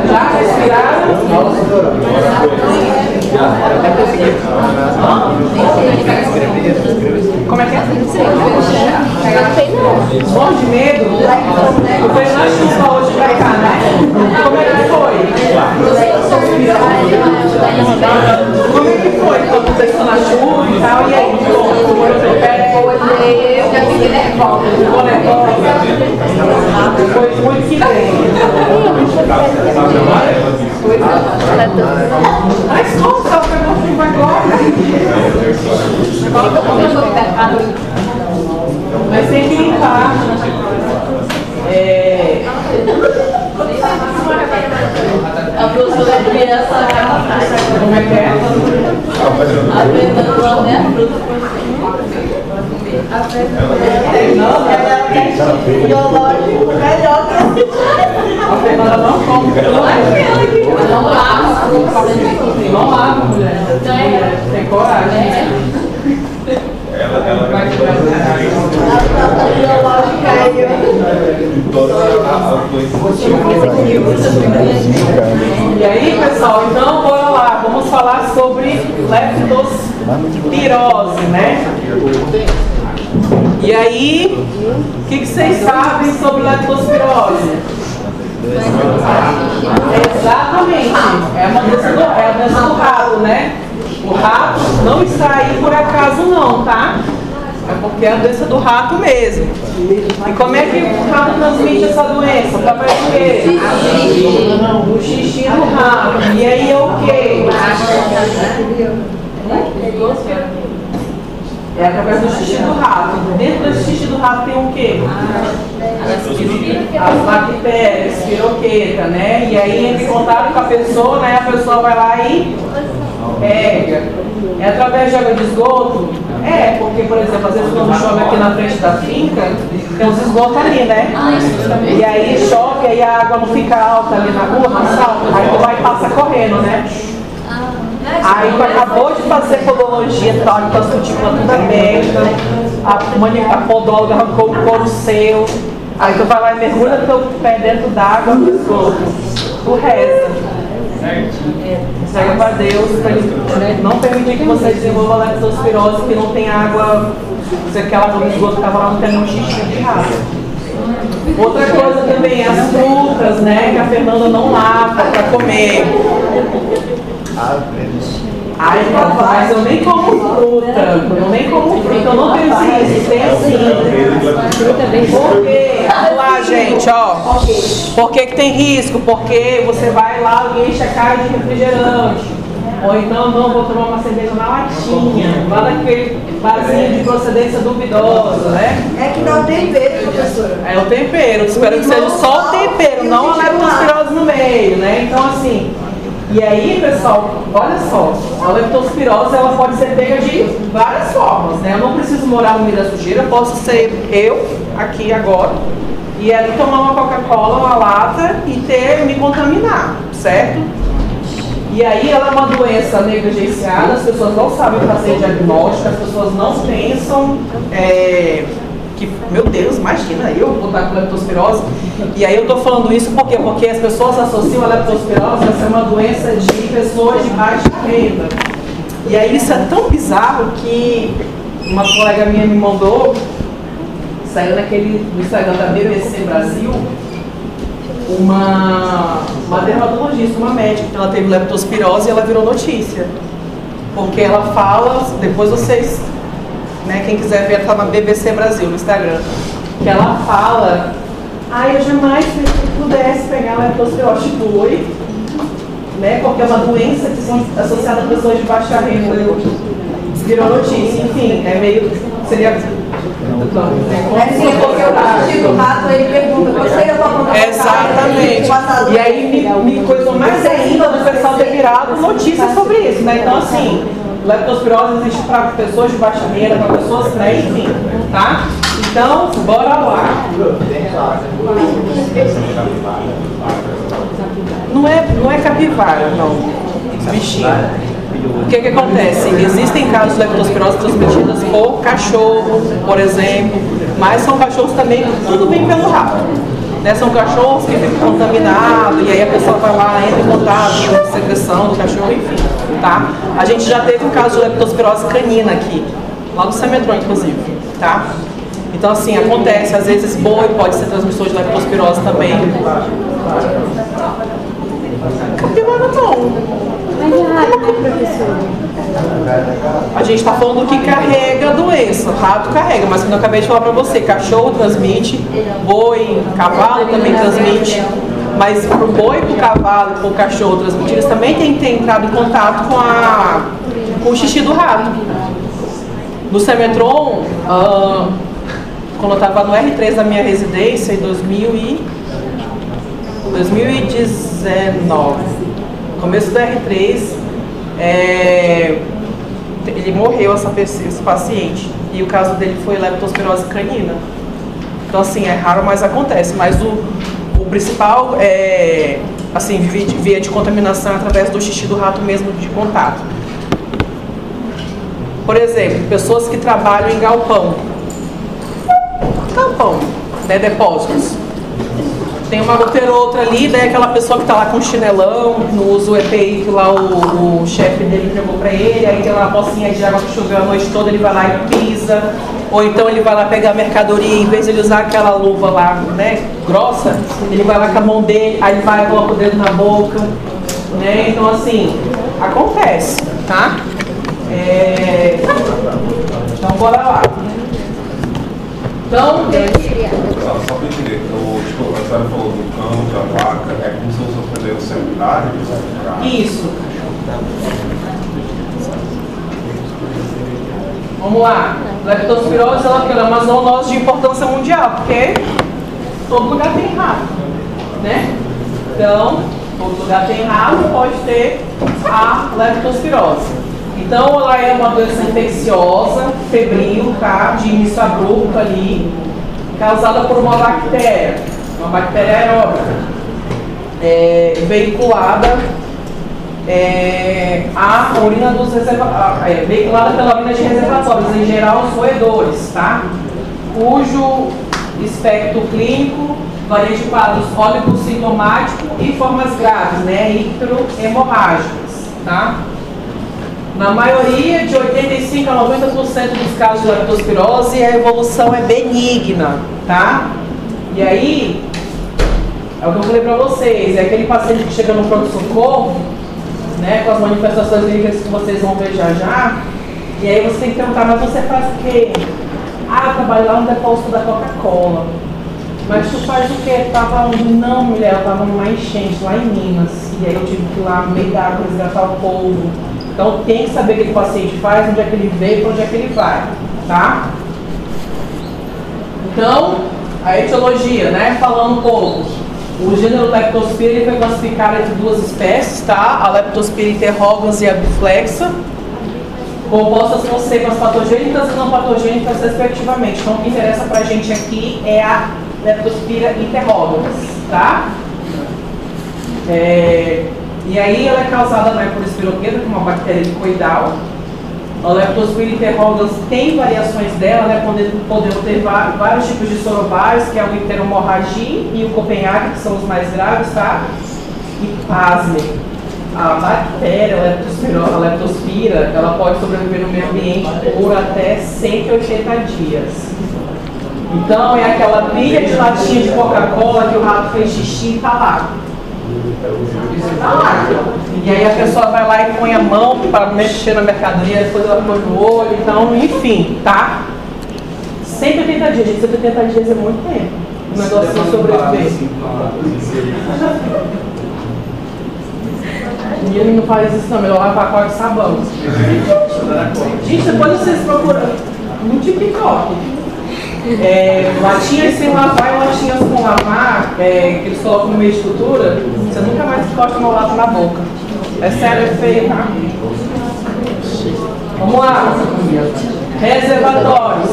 Speaker 3: Já respiraram? Como é que é? Morre de medo? O Fernando chegou hoje pra cá, né? Como é que foi? Como é que foi? Quando você estou na chuva e tal, e aí?
Speaker 4: Eu já fiquei nervosa.
Speaker 3: Ficou nervosa? Foi muito que bem. Mas como você pegou o filme agora? Mas tem que limpar.
Speaker 9: A professora de criança
Speaker 3: Como é que é?
Speaker 9: aprendendo lá, né?
Speaker 3: Não,
Speaker 7: biológico melhor que
Speaker 3: a Fernanda não come.
Speaker 9: Não lava.
Speaker 3: Não lava, mulher. Tem coragem.
Speaker 2: Ela vai
Speaker 3: E aí, pessoal, então bora lá, vamos falar sobre leptospirose, né? E aí, o que vocês sabem sobre leptospirose? Exatamente, é a doença do rato, né? O rato não está aí por acaso não, tá? É porque é a doença do rato mesmo. E como é que o rato transmite essa doença? Através do quê? O xixi do rato. E aí é o quê? É através do xixi do rato. Dentro desse xixi do rato tem o quê? As bactérias, espiroqueta, né? E aí entra em contato com a pessoa, né? A pessoa vai lá e pega. É através de água de esgoto? É, porque, por exemplo, às vezes quando chove aqui na frente da finca, tem uns esgotos ali, né? E aí chove, aí a água não fica alta ali na rua, não salta. Aí tu vai e passa correndo, né? Aí tu acabou de fazer podologia, tá? Com as cutículas tudo aberta, a podóloga arrancou o couro seu. Aí tu vai lá e mergulha teu pé dentro d'água no esgoto. Tu reza. Segue para Deus, para Ele não permitir que você desenvolva leptospirose, que não tem água, se aquela água do esgoto que estava lá não tem nenhum xixi de rato. Outra coisa também, as frutas, né, que a Fernanda não lava para comer. Ai, mas eu nem como fruta, eu não tenho esse risco, tem assim. Por quê? Vamos lá, gente, ó. Por que tem risco? Porque você vai lá e enche a cara de refrigerante. Ou então, não, vou tomar uma cerveja na latinha, lá naquele vasinho de procedência duvidosa, né?
Speaker 4: É que dá o tempero, professora.
Speaker 3: É o tempero, espero que seja só o tempero, não a leptospirose no meio, né? Então, assim... E aí, pessoal, olha só, a leptospirose ela pode ser pega de várias formas, né? Eu não preciso morar no meio da sujeira, eu posso ser eu, aqui agora, e ali tomar uma Coca-Cola, uma lata e me contaminar, certo? E aí ela é uma doença negligenciada, as pessoas não sabem fazer diagnóstico, as pessoas não pensam que, meu Deus, imagina eu vou estar com leptospirose. E aí eu tô falando isso por quê? Porque as pessoas associam a leptospirose a ser uma doença de pessoas de baixa renda. E aí isso é tão bizarro que uma colega minha me mandou, saiu no Instagram da BBC Brasil, uma dermatologista, uma médica, que ela teve leptospirose e ela virou notícia. Porque ela fala, depois vocês... Né, quem quiser ver, está na BBC Brasil, no Instagram, que ela fala, eu jamais pudesse pegar leptospirose de boi, né, porque é uma doença que são associada a pessoas de baixa renda, virou notícia, enfim, é meio, seria...
Speaker 4: Porque o xixi do rato, ele pergunta, você eu vou
Speaker 3: exatamente. E aí me coisou mais ainda do pessoal ter virado notícia sobre isso, né, então assim... Leptospirose existe para pessoas de baixa renda, para pessoas, né, enfim, tá? Então, bora lá. Não é capivara, não. Bichinho. O que acontece? Existem casos de leptospirose transmitidas por cachorro, por exemplo, mas são cachorros também, tudo vem pelo rato. Né, são cachorros que ficam contaminados e aí a pessoa vai lá, entra em contato com a secreção do cachorro, enfim, tá? A gente já teve um caso de leptospirose canina aqui, lá no Semetron, inclusive, tá? Então, assim, acontece, às vezes boi pode ser transmissor de leptospirose também. Capivara não. A gente está falando do que carrega a doença, rato carrega, mas como eu acabei de falar para você, cachorro transmite, boi, cavalo também transmite, mas para o boi, para o cavalo e para o cachorro transmitir, eles também têm que ter entrado em contato com o xixi do rato. No Semetron, quando eu estava no R3 da minha residência, em 2019, começo do R3, ele morreu, esse paciente, e o caso dele foi leptospirose canina. Então, assim, é raro, mas acontece. Mas o principal assim, via de contaminação através do xixi do rato mesmo de contato. Por exemplo, pessoas que trabalham em galpão, né, depósitos. Tem uma goteira ou outra ali, daí aquela pessoa que está lá com chinelão, não usa o EPI que lá o chefe dele entregou para ele, aí tem lá uma pocinha de água que choveu a noite toda, ele vai lá e pisa, Ou então ele vai lá pegar a mercadoria e em vez de ele usar aquela luva lá, né, grossa, ele vai lá com a mão dele, aí ele vai e coloca o dedo na boca, né? Então assim, acontece, tá? Então bora lá. Então,
Speaker 2: Só para entender, tipo, a senhora falou do cão, da vaca, é como se fosse um pneu secundário?
Speaker 3: Isso. Vamos lá. Leptospirose ela é uma zoonose de importância mundial, porque todo lugar tem rato, né? Então, todo lugar tem rato, pode ter a leptospirose. Então, ela é uma doença infecciosa, febril, tá? De início abrupto ali, causada por uma bactéria aeróbica, veiculada a urina dos veiculada pela urina de reservatórios, em geral os roedores, tá? Cujo espectro clínico varia de quadros oligossintomático e formas graves, né? Ictero-hemorrágicas, tá? Na maioria, de 85% a 90% dos casos de leptospirose, a evolução é benigna, tá? E aí, é o que eu falei pra vocês, é aquele paciente que chega no pronto-socorro, né, com as manifestações clínicas que vocês vão ver já, e aí você tem que perguntar, mas você faz o quê? Ah, eu trabalho lá no depósito da Coca-Cola. Mas tu faz o quê? Tava onde? Não, mulher, eu tava numa enchente lá em Minas, e aí eu tive que ir lá no meio da água resgatar o povo. Então tem que saber o que o paciente faz, onde é que ele veio e para onde é que ele vai, tá? Então, a etiologia, né? Falando um pouco. O gênero Leptospira ele foi classificado entre duas espécies, tá? A Leptospira interrogans e a biflexa, compostas por cepas patogênicas e não patogênicas, respectivamente. Então, o que interessa pra gente aqui é a Leptospira interrogans, tá? E aí ela é causada, né, por espiroqueta, que é uma bactéria licoidal. A Leptospira interrogans tem variações dela, né, podendo ter vários tipos de sorovários, que é o Icteromorragie e o Copenhague, que são os mais graves, tá? E pasmem, a bactéria, a Leptospira, ela pode sobreviver no meio ambiente por até 180 dias. Então é aquela pilha de latinha de Coca-Cola que o rato fez xixi e tá lá. E aí a pessoa vai lá e põe a mão para mexer na mercadoria, depois ela põe no olho, então, enfim, tá? 180 dias, gente, 180 dias é muito tempo. O negócio de sobreviver. E ele não faz isso não, melhor lavar com de sabão. Gente, depois vocês procuram no TikTok. Latinhas sem lavar e latinhas com lavar, que eles colocam no meio de estrutura, você nunca mais encosta uma lata na boca. É sério, é feio, tá? Vamos lá. Reservatórios.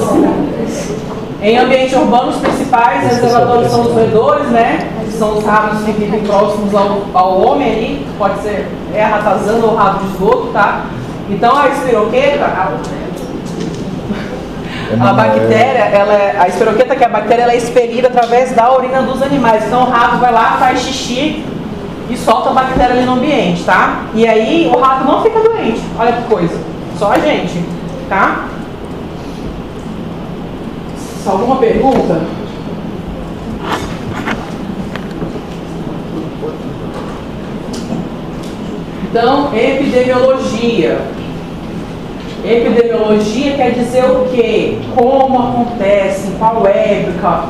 Speaker 3: Em ambiente urbano, os principais reservatórios são os roedores, né? Que são os ratos que vivem próximos ao homem ali, pode ser a ratazana ou rato de esgoto, tá? Então a espiroqueta, a bactéria, a espiroqueta, que é a bactéria, ela é expelida através da urina dos animais. Então o rato vai lá, faz xixi e solta a bactéria ali no ambiente, tá? E aí o rato não fica doente, olha que coisa, só a gente, tá? Alguma pergunta? Então, epidemiologia. Epidemiologia quer dizer o quê? Como acontece, em qual época,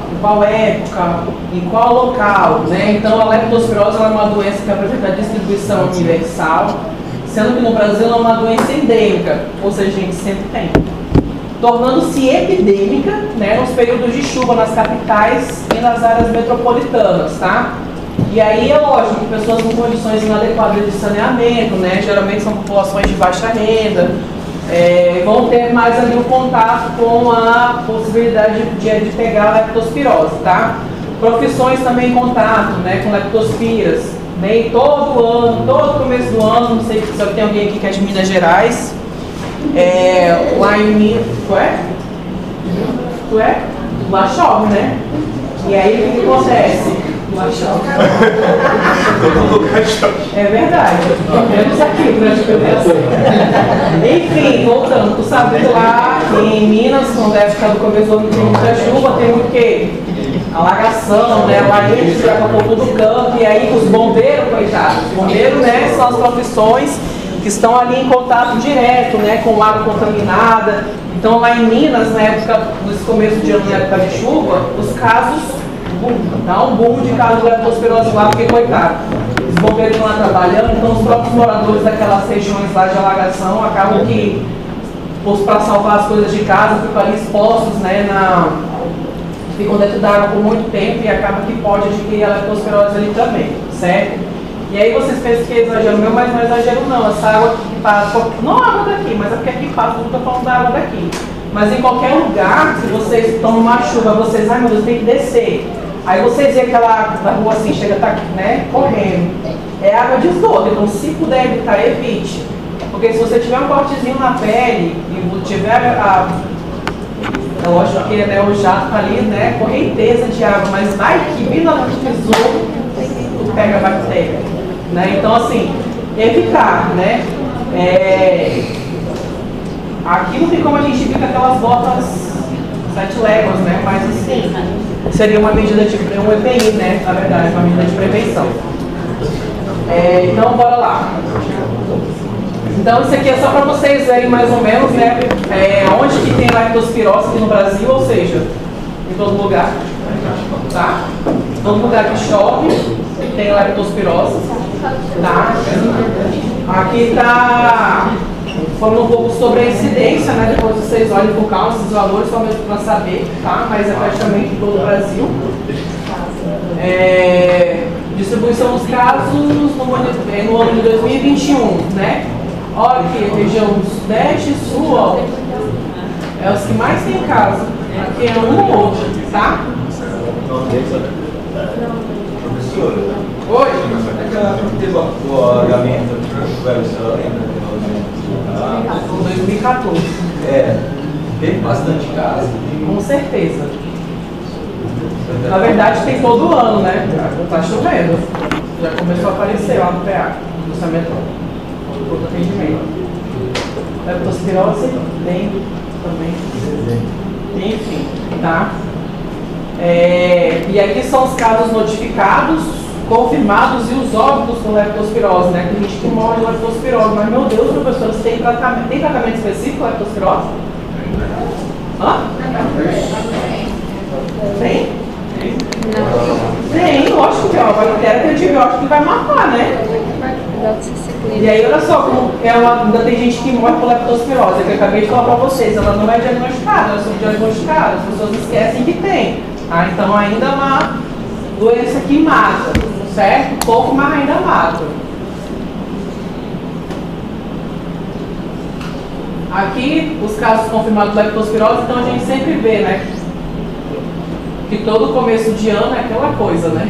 Speaker 3: em qual local, né? Então, a leptospirose é uma doença que apresenta distribuição universal, sendo que no Brasil ela é uma doença endêmica, ou seja, a gente sempre tem. Tornando-se epidêmica, né, nos períodos de chuva nas capitais e nas áreas metropolitanas, tá? E aí é lógico que pessoas com condições inadequadas de saneamento, né, geralmente são populações de baixa renda, vão ter mais ali o contato com a possibilidade de pegar a leptospirose, tá? Profissões também em contato, né, com leptospiras, bem todo ano, todo começo do ano, não sei se tem alguém aqui que é de Minas Gerais. Lá em Minas, tu é? Lá chove, né? E aí o que acontece?
Speaker 2: Todo lugar chove.
Speaker 3: É verdade. Menos aqui, durante o Enfim, voltando, tu sabe que lá em Minas, quando é época do começo do ano tem muita chuva, tem o quê? Alagação, né? Lá eles jogam por todo canto, e aí os bombeiros, coitados, os bombeiros, né, são as profissões que estão ali em contato direto, né, com água contaminada. Então lá em Minas, na época, nesse começo de ano, na época de chuva, os casos, dá um boom de casos de leptospirose lá, porque coitado, os bombeiros estão lá trabalhando, então os próprios moradores daquelas regiões lá de alagação acabam que, para salvar as coisas de casa, ficam ali expostos, né, ficam dentro da água por muito tempo e acaba que pode adquirir a leptospirose ali também, certo? E aí vocês pensam que é exagero meu, mas não é exagero não. Essa água que passa, não a água daqui, mas é porque aqui passa, não estou falando da água daqui. Mas em qualquer lugar, se vocês estão numa chuva, vocês, ai meu Deus, tem que descer. Aí vocês veem aquela água da rua assim, chega, tá, né, correndo. É água de esgoto, então se puder evitar, evite. Porque se você tiver um cortezinho na pele e tiver eu acho que, né, o jato ali, né, correnteza de água, mas vai que vindo lá no tesouro, tu pega a bactéria, né? Então, assim, evitar, né? Aqui não tem como a gente vir com aquelas botas 7 léguas, né? Mas, assim, seria uma medida de um EPI, né? Na verdade, uma medida de prevenção. Então, bora lá. Então, isso aqui é só para vocês verem mais ou menos, né, onde que tem leptospirose aqui no Brasil, ou seja, em todo lugar, tá? Todo lugar que chove tem leptospirose, tá? Aqui tá falando um pouco sobre a incidência, né, depois vocês olhem por calma esses valores, só mesmo para saber, tá? Mas é praticamente em todo o Brasil. Distribuição dos casos no ano de 2021, né? Olha aqui, região Sudeste e Sul, ó, é os que mais tem caso. Aqui é um ou outro, tá?
Speaker 10: Professora,
Speaker 3: oi?
Speaker 10: Aquela que teve o alagamento do velho, você lembra?
Speaker 3: Em 2014.
Speaker 10: Teve bastante caso.
Speaker 3: Com certeza. Na verdade, tem todo ano, né? Tá chovendo. Já começou a aparecer lá no PA, no Sametron. Outro atendimento. Leptospirose, dengue também. Enfim, tá? E aqui são os casos notificados, confirmados e os óbitos com leptospirose, né? Tem gente que morre de leptospirose, mas meu Deus, professor, você tem tratamento específico para leptospirose? Hã? Tem? Tem, lógico que é uma bactéria que antibiótico que vai matar, né? E aí, olha só, como ainda tem gente que morre por leptospirose, que eu acabei de falar para vocês, ela não é diagnosticada, ela é subdiagnosticada, as pessoas esquecem que tem. Então ainda é uma doença que mata, certo? Pouco, mas ainda mata. Aqui, os casos confirmados de leptospirose, então a gente sempre vê, né? Que todo começo de ano é aquela coisa, né?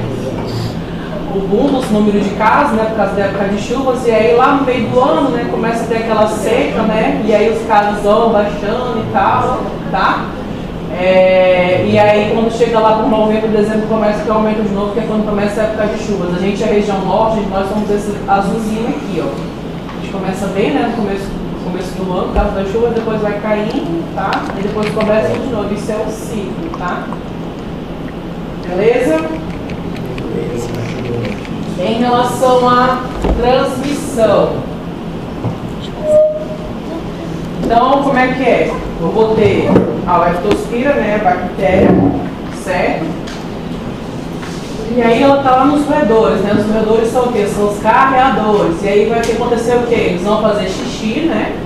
Speaker 3: O boom dos números de casos, né? Por causa da época de chuvas, e aí lá no meio do ano, né? Começa a ter aquela seca, né? E aí os casos vão baixando e tal, tá? E aí quando chega lá por novembro, dezembro, começa que aumenta de novo, que é quando começa a época de chuvas. A gente é a região norte, nós somos esse azulzinho aqui, ó. A gente começa bem, né? No começo do ano, por causa da chuva, depois vai caindo, tá? E depois começa de novo. Isso é o ciclo, tá? Beleza? Em relação à transmissão. Então, como é que é? Eu vou ter a leptospira, né, a bactéria, certo? E aí ela está lá nos roedores, né? Os roedores são o quê? São os carreadores. E aí vai acontecer o quê? Eles vão fazer xixi, né?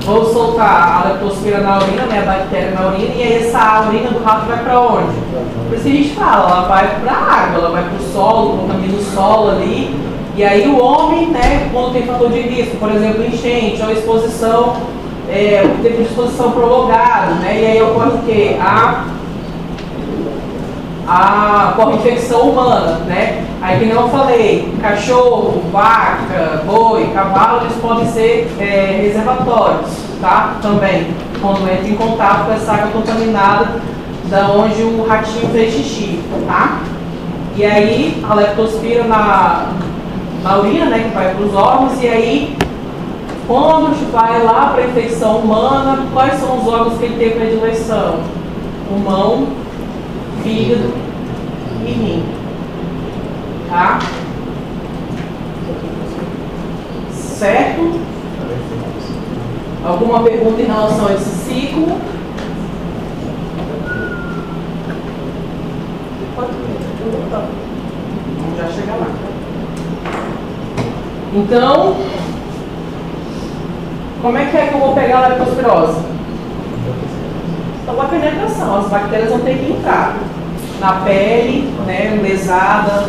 Speaker 3: Vão soltar a leptospira na urina, né? A bactéria na urina. E aí essa urina do rato vai para onde? Por isso que a gente fala, ela vai para a água, ela vai para o solo, contamina o solo ali. E aí o homem, né, quando tem fator de risco, por exemplo, enchente ou exposição, tempo de exposição prolongado, né? E aí ocorre o quê? Ocorre infecção humana, né? Aí, que nem eu falei, cachorro, vaca, boi, cavalo, eles podem ser reservatórios, tá? Também, quando entra em contato com essa água contaminada da onde o ratinho fez xixi, tá? E aí a leptospira na urina, né, que vai para os órgãos, e aí quando vai lá para a infecção humana, quais são os órgãos que ele tem predileção? Pulmão, fígado e rim. Tá? Certo? Alguma pergunta em relação a esse ciclo? Vamos já chegar lá. Então, como é que eu vou pegar a leptospirose? Então, a penetração, as bactérias vão ter que entrar na pele, né, lesada,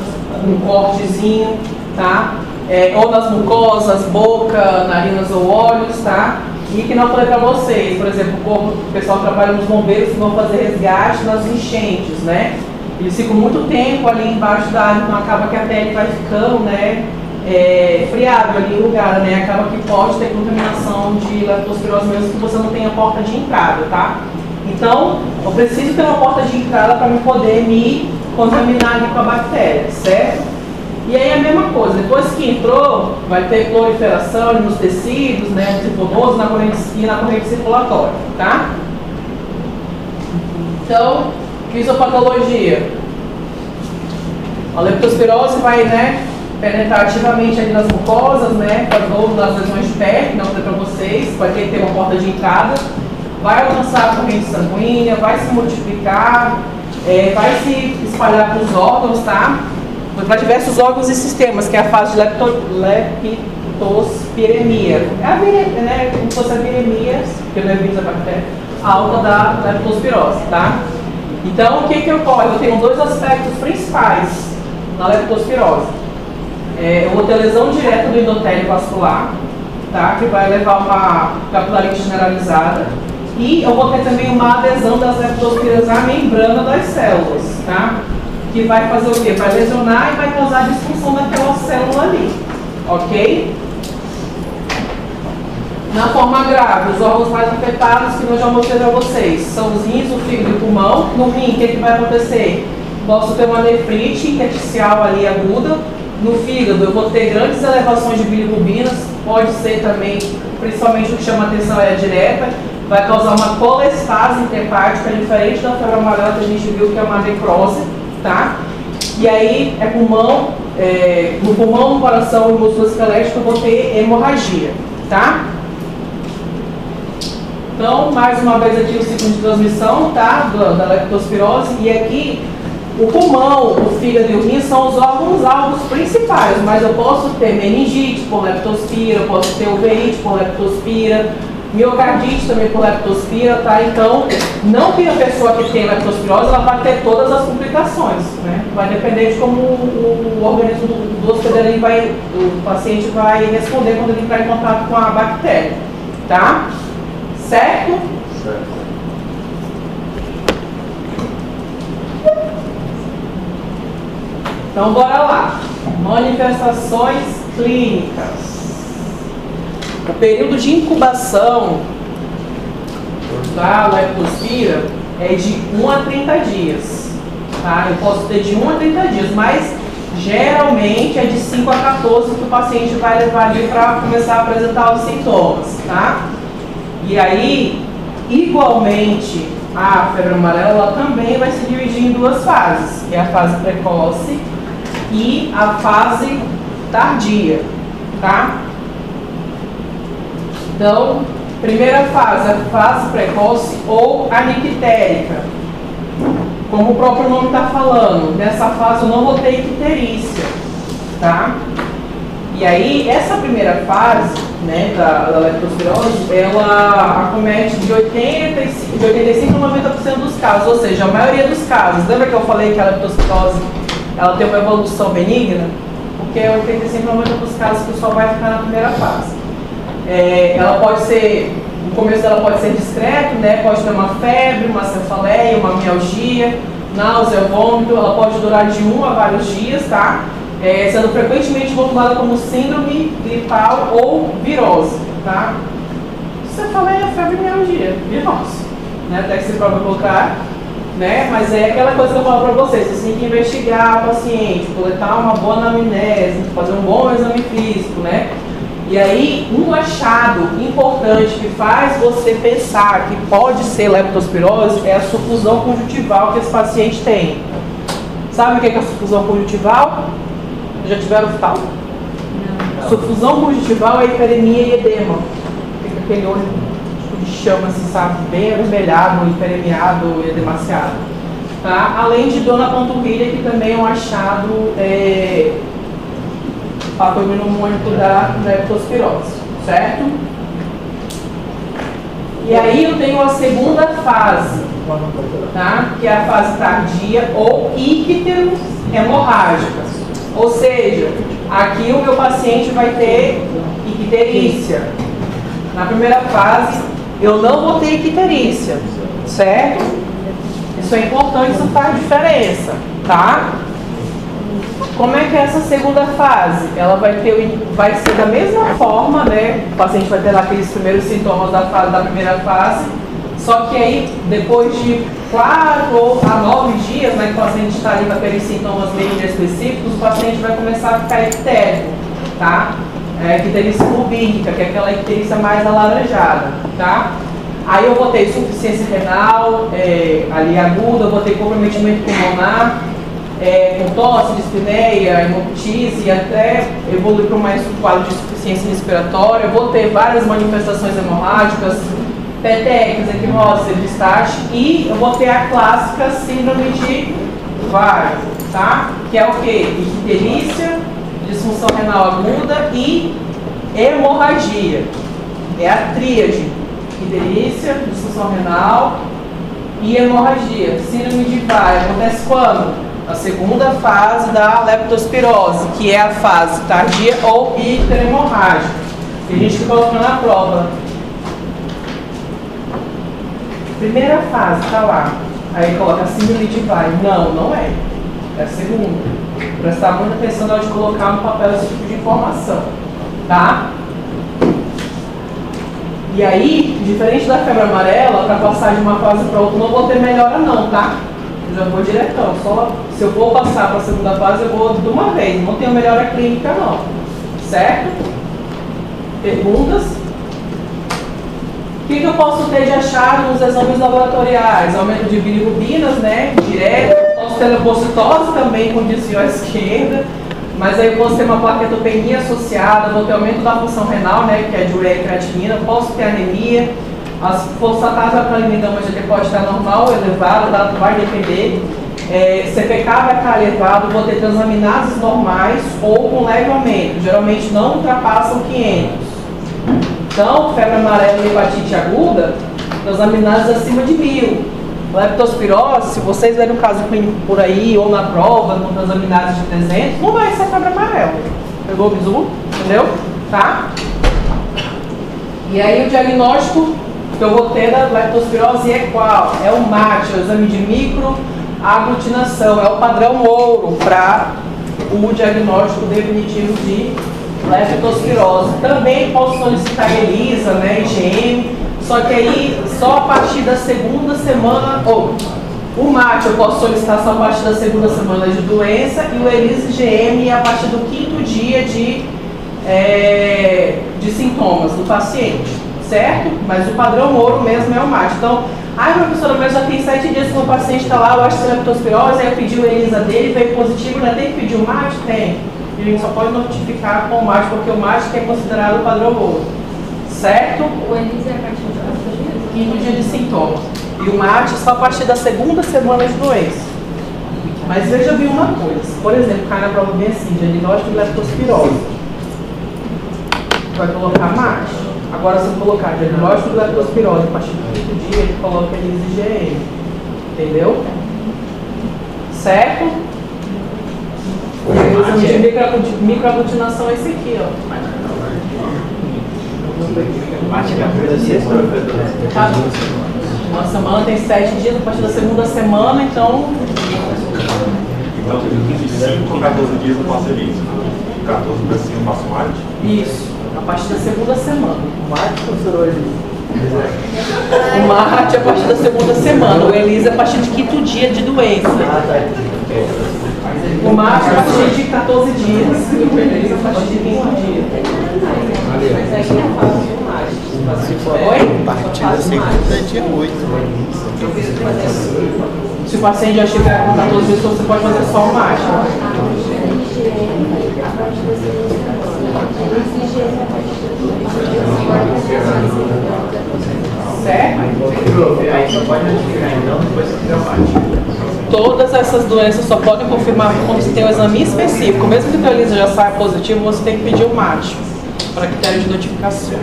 Speaker 3: um cortezinho, tá? Ou nas mucosas, boca, narinas ou olhos, tá? E que não eu falei para vocês, por exemplo, o pessoal trabalha nos bombeiros que vão fazer resgate nas enchentes, né? Eles ficam muito tempo ali embaixo da água, então acaba que a pele vai ficando, né, friável ali o lugar, né? Acaba que pode ter contaminação de leptospirose mesmo que você não tenha porta de entrada, tá? Então, eu preciso ter uma porta de entrada para me poder me contaminar ali com a bactéria, certo? E aí a mesma coisa, depois que entrou, vai ter proliferação nos tecidos, né, nos linfonodos e na corrente circulatória, tá? Então, fisiopatologia. A leptospirose vai, né, penetrar ativamente ali nas mucosas, né, por das lesões de pele, que não falei para vocês, vai ter que ter uma porta de entrada, vai alcançar a corrente sanguínea, vai se multiplicar, vai se espalhar para os órgãos, tá? Para diversos órgãos e sistemas, que é a fase de leptospiremia. É a viremia, né, como se fosse a viremia, que não é vírus, a bactéria, alta da leptospirose, tá? Então, o que ocorre? Eu tenho dois aspectos principais na leptospirose. Eu vou ter lesão direta do endotélio vascular, tá? Que vai levar a uma capilarite generalizada. E eu vou ter também uma adesão das leptospiras à membrana das células, tá? Que vai fazer o quê? Vai lesionar e vai causar disfunção daquela célula ali, ok? Na forma grave, os órgãos mais afetados que eu já mostrei para vocês são os rins, o fígado e o pulmão. No rim, o que vai acontecer? Posso ter uma nefrite intersticial ali aguda. No fígado, eu vou ter grandes elevações de bilirrubinas, pode ser também, principalmente o que chama atenção é a direta, vai causar uma colestase intrahepática, diferente da febre amarela que a gente viu que é uma necrose, tá? E aí, pulmão, no pulmão, no coração e no músculo esquelético eu vou ter hemorragia, tá? Então, mais uma vez aqui o ciclo de transmissão, tá? Da leptospirose, e aqui o pulmão, o fígado e o rim são os órgãos-alvos principais, mas eu posso ter meningite por leptospira, eu posso ter uveíte por leptospira, miocardite também por leptospira, tá? Então, não que a pessoa que tem leptospirose, ela vai ter todas as complicações, né? Vai depender de como o organismo do hospedeiro o paciente vai responder quando ele entrar em contato com a bactéria, tá? Certo?
Speaker 2: Certo.
Speaker 3: Então, bora lá. Manifestações clínicas. O período de incubação da leptospira é de 1 a 30 dias. Tá? Eu posso ter de 1 a 30 dias, mas geralmente é de 5 a 14 que o paciente vai levar ali para começar a apresentar os sintomas. Tá? E aí, igualmente, a febre amarela ela também vai se dividir em duas fases, que é a fase precoce e a fase tardia, tá? Então, primeira fase, a fase precoce ou anictérica. Como o próprio nome está falando, nessa fase eu não vou ter icterícia, tá? E aí, essa primeira fase, né, da leptospirose, ela acomete de 85 a 90% dos casos, ou seja, a maioria dos casos. Lembra que eu falei que a leptospirose ela tem uma evolução benigna? Porque 85 a 90% dos casos que só vai ficar na primeira fase. Ela pode ser, no começo dela pode ser discreto, né, pode ter uma febre, uma cefaleia, uma mialgia, náusea, vômito, ela pode durar de 1 a vários dias, tá? Sendo frequentemente rotulada como síndrome gripal ou virose, tá? Cefaleia, febre e mialgia, virose, né? Até que você prova colocar né? Mas é aquela coisa que eu falo para vocês, você tem que investigar o paciente, coletar uma boa anamnese, fazer um bom exame físico, né? E aí, um achado importante que faz você pensar que pode ser leptospirose é a sufusão conjuntival que esse paciente tem. Sabe o que é a sufusão conjuntival? Já tiveram tal? Não. Sufusão conjuntival é hiperemia e edema. Fica aquele olho tipo de chama, assim, sabe? Bem avermelhado, hiperemiado e edemaciado. Tá? Além de dor na panturrilha, que também é um achado patognomônico da leptospirose, certo? E aí eu tenho a segunda fase, tá? Que é a fase tardia ou icteros hemorrágica. Ou seja, aqui o meu paciente vai ter icterícia. Na primeira fase, eu não vou ter icterícia, certo? Isso é importante, isso faz diferença, tá? Como é que é essa segunda fase? Ela vai ser da mesma forma, né? O paciente vai ter lá aqueles primeiros sintomas da primeira fase, só que aí, depois de 4 a 9 dias, né, que o paciente está ali com aqueles sintomas meio específicos, o paciente vai começar a ficar ictérico, tá? Icterícia purbírica, que é aquela icterícia mais alaranjada, tá? Aí eu vou ter insuficiência renal, ali aguda, eu vou ter comprometimento pulmonar, com tosse, dispneia, hemoptise e até evoluir para um quadro de insuficiência respiratória. Eu vou ter várias manifestações hemorrágicas, petecas, equimose, epistaxe, e eu vou ter a clássica síndrome de Vargas, tá? Que é o quê? Icterícia, disfunção renal aguda e hemorragia. É a tríade: icterícia, disfunção renal e hemorragia. Síndrome de Vargas acontece quando? A segunda fase da leptospirose, que é a fase tardia ou icterohemorrágica. Tem gente que coloca na prova. Primeira fase, tá lá. Aí coloca síndrome de Vargas. Não, não é. É a segunda. Prestar muita atenção na hora de colocar no papel esse tipo de informação. Tá? E aí, diferente da febre amarela, para passar de uma fase para outra, não vou ter melhora não, tá? Eu já vou diretão. Só se eu vou passar para a segunda fase, eu vou de uma vez. Não tenho melhora clínica não. Certo? Perguntas? O que eu posso ter de achado nos exames laboratoriais? Aumento de bilirrubinas, né? Direto. Posso ter leucocitose também com desvio à esquerda. Mas aí eu posso ter uma plaquetopenia associada, vou ter aumento da função renal, né? Que é de ureia e creatinina. Posso ter anemia. As fosfatases alcalinidama GT pode estar normal ou elevado, vai depender. CPK vai estar elevado, vou ter transaminases normais ou com leve aumento. Geralmente não ultrapassam 500. Então, febre amarela e hepatite aguda, transaminases acima de 1000. Leptospirose, se vocês verem um caso clínico por aí ou na prova, com transaminases de 300, não vai ser febre amarela. Pegou o bizu? Entendeu? Tá? E aí o diagnóstico que eu vou ter da leptospirose é qual? É o MAT, é o exame de microaglutinação, é o padrão ouro para o diagnóstico definitivo de leptospirose. Também posso solicitar ELISA, né, IgM, só que aí só a partir da segunda semana, ou o MAT eu posso solicitar só a partir da segunda semana de doença e o ELISA IgM a partir do 5º dia de sintomas do paciente, certo? Mas o padrão ouro mesmo é o MAT. Então, professora, mas já tem 7 dias que o paciente está lá, eu acho que é leptospirose, aí eu pedi o ELISA dele, veio positivo, ainda tem que pedir o MAT? Tem. E a gente só pode notificar com o MAT, porque o MAT é considerado o padrão ouro. Certo?
Speaker 9: O ELISA é a partir de
Speaker 3: 5º dia de sintomas. E o MAT só a partir da segunda semana de doença. Mas veja bem uma coisa. Por exemplo, cai na prova bem assim, diagnóstico de leptospirose. Vai colocar MAT. Agora, se eu colocar diagnóstico de leptospirose a partir do 5º dia, ele coloca ELISA IgM. Entendeu? Certo? O exame de microaglutinação é esse aqui, ó. Uma semana tem 7 dias, a partir da segunda semana, então.
Speaker 2: Então, de 5 a 14 dias eu faço ELISA. 14 para cima eu faço MAT?
Speaker 3: Isso, a partir da segunda semana.
Speaker 6: O MAT, professor, hoje
Speaker 3: O Marte a partir da segunda semana, o Elisa a partir de 5º dia de doença. O Marte a partir de 14 dias e o Elisa a partir de 5 dias. Oi?
Speaker 6: A partir da segunda é dia 8.
Speaker 3: Se o paciente já estiver com 14 dias, você pode fazer só o Marte. Certo?
Speaker 8: Aí só pode notificar então depois que fizer o mate.
Speaker 3: Todas essas doenças só podem confirmar quando você tem um exame específico. Mesmo que o teu ELISA já saia positivo, você tem que pedir o mate para critério de notificação.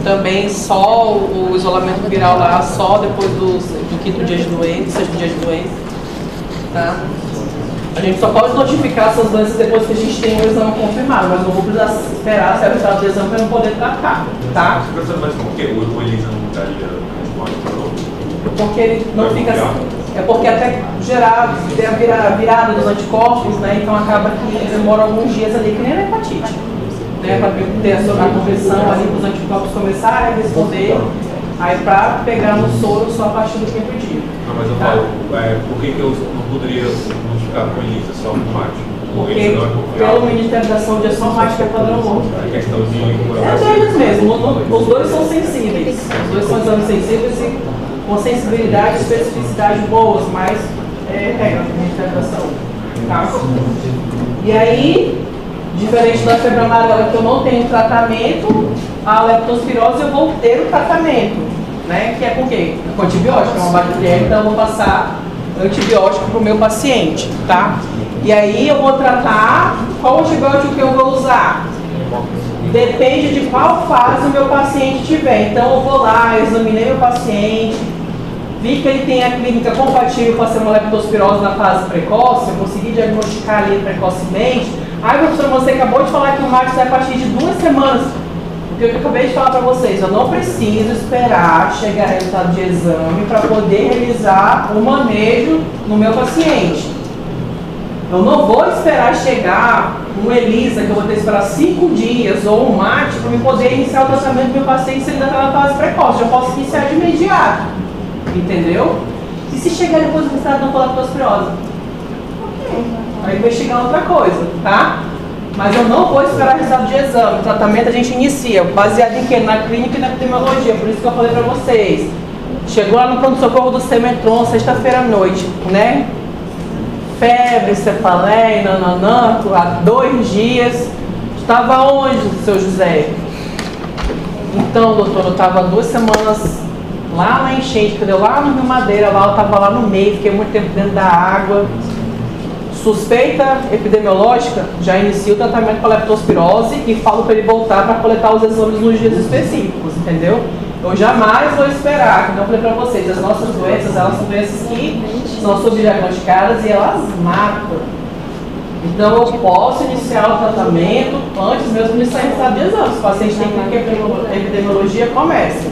Speaker 3: Também só o isolamento viral lá, só depois do 5º dia de doença, 6º dia de doença. Tá? A gente só pode notificar essas doenças depois que a gente tem o exame confirmado, mas não vou precisar esperar ser o resultado do exame para não poder tratar. Tá?
Speaker 2: Mas por que o Elisa não daria resposta?
Speaker 3: Porque ele não fica. É porque até gerar a virada dos anticorpos, né? Então acaba que demora alguns dias ali, que nem a hepatite. Né? Para ter a conversão ali para os anticorpos começarem a responder. Aí para pegar no soro só a partir do 5º dia.
Speaker 2: Não, mas eu falo, por que eu não poderia notificar com o Elisa, só com o mate?
Speaker 3: Porque pelo Ministério da Saúde é só o mate que é padrão ouro.
Speaker 2: A questão de...
Speaker 3: É deles mesmo, os dois são sensíveis. Os dois são exames sensíveis e com sensibilidade e especificidade boas, mas é regra do Ministério da Saúde. Tá? E aí, diferente da febre amarela, que eu não tenho tratamento, a leptospirose eu vou ter o tratamento, né? Que é com o quê? Com antibiótico, é uma bactéria, então eu vou passar antibiótico para o meu paciente, tá? E aí eu vou tratar qual antibiótico que eu vou usar. Depende de qual fase o meu paciente tiver. Então eu vou lá, examinei meu paciente, vi que ele tem a clínica compatível com a ser uma leptospirose na fase precoce, eu consegui diagnosticar ali precocemente. Aí, professora, você acabou de falar que o mate sai a partir de 2 semanas. O que eu acabei de falar para vocês, eu não preciso esperar chegar o resultado de exame para poder realizar o manejo no meu paciente. Eu não vou esperar chegar um ELISA, que eu vou ter que esperar 5 dias, ou um mate, para eu poder iniciar o tratamento do meu paciente se ele ainda está na fase precoce. Eu posso iniciar de imediato. Entendeu? E se chegar depois do resultado não for leptospirose? Vai investigar outra coisa, tá? Mas eu não vou esperar o resultado de exame. O tratamento a gente inicia, baseado em quê? Na clínica e na epidemiologia. Por isso que eu falei pra vocês. Chegou lá no pronto-socorro do Semetron, sexta-feira à noite, né? Febre, cefaleia, nananã, há 2 dias. Estava onde, seu José? Então, doutor, eu estava 2 semanas lá na enchente, entendeu? Lá no Rio Madeira, lá eu estava lá no meio, fiquei muito tempo dentro da água. Suspeita epidemiológica, já inicia o tratamento com a leptospirose e falo para ele voltar para coletar os exames nos dias específicos, entendeu? Eu jamais vou esperar, como eu falei para vocês, as nossas doenças, elas são doenças que são subdiagnosticadas e elas matam. Então eu posso iniciar o tratamento antes mesmo de iniciar o resultado de exame. Se o paciente tem que a epidemiologia, começa,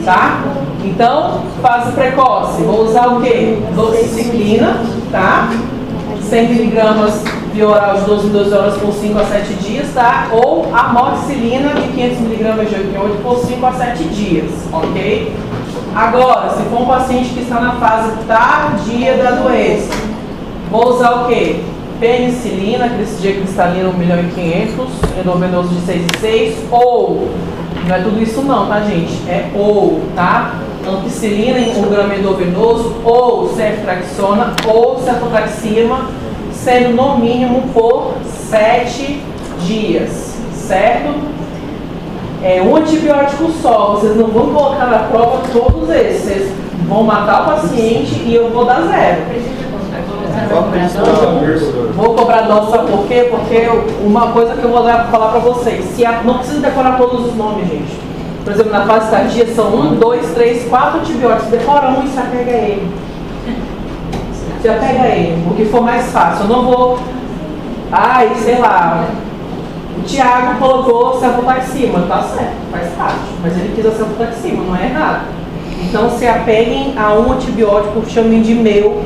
Speaker 3: tá? Então, fase precoce, vou usar o quê? Doxiciclina, tá? 100 mg via oral de 12 em 12 horas por 5 a 7 dias, tá? Ou amoxicilina de 500 mg de 8 em 8 por 5 a 7 dias, ok? Agora, se for um paciente que está na fase tardia da doença, vou usar o quê? Penicilina, Cristidia cristalina 1.500.000, endovenoso de 6 em 6, ou, não é tudo isso não, tá gente? É ou, tá? Ampicilina em 1 grama endovenoso, ou ceftriaxona, ou cefotaxima, sendo no mínimo por 7 dias, certo? É um antibiótico só, vocês não vão colocar na prova todos esses, vocês vão matar o paciente e eu vou dar 0. Vou cobrar dose, sabe por quê? Porque uma coisa que eu vou falar pra vocês, não precisa decorar todos os nomes, gente. Por exemplo, na fase tardia são 1, 2, 3, 4 antibióticos. Decora um e se apega a ele. Se apega a ele, o que for mais fácil. Eu não vou... Ai, sei lá... O Thiago colocou cefotaxima, tá certo, faz parte. Mas ele quis a cefotaxima, não é errado. Então se apeguem a um antibiótico, chamem de meu.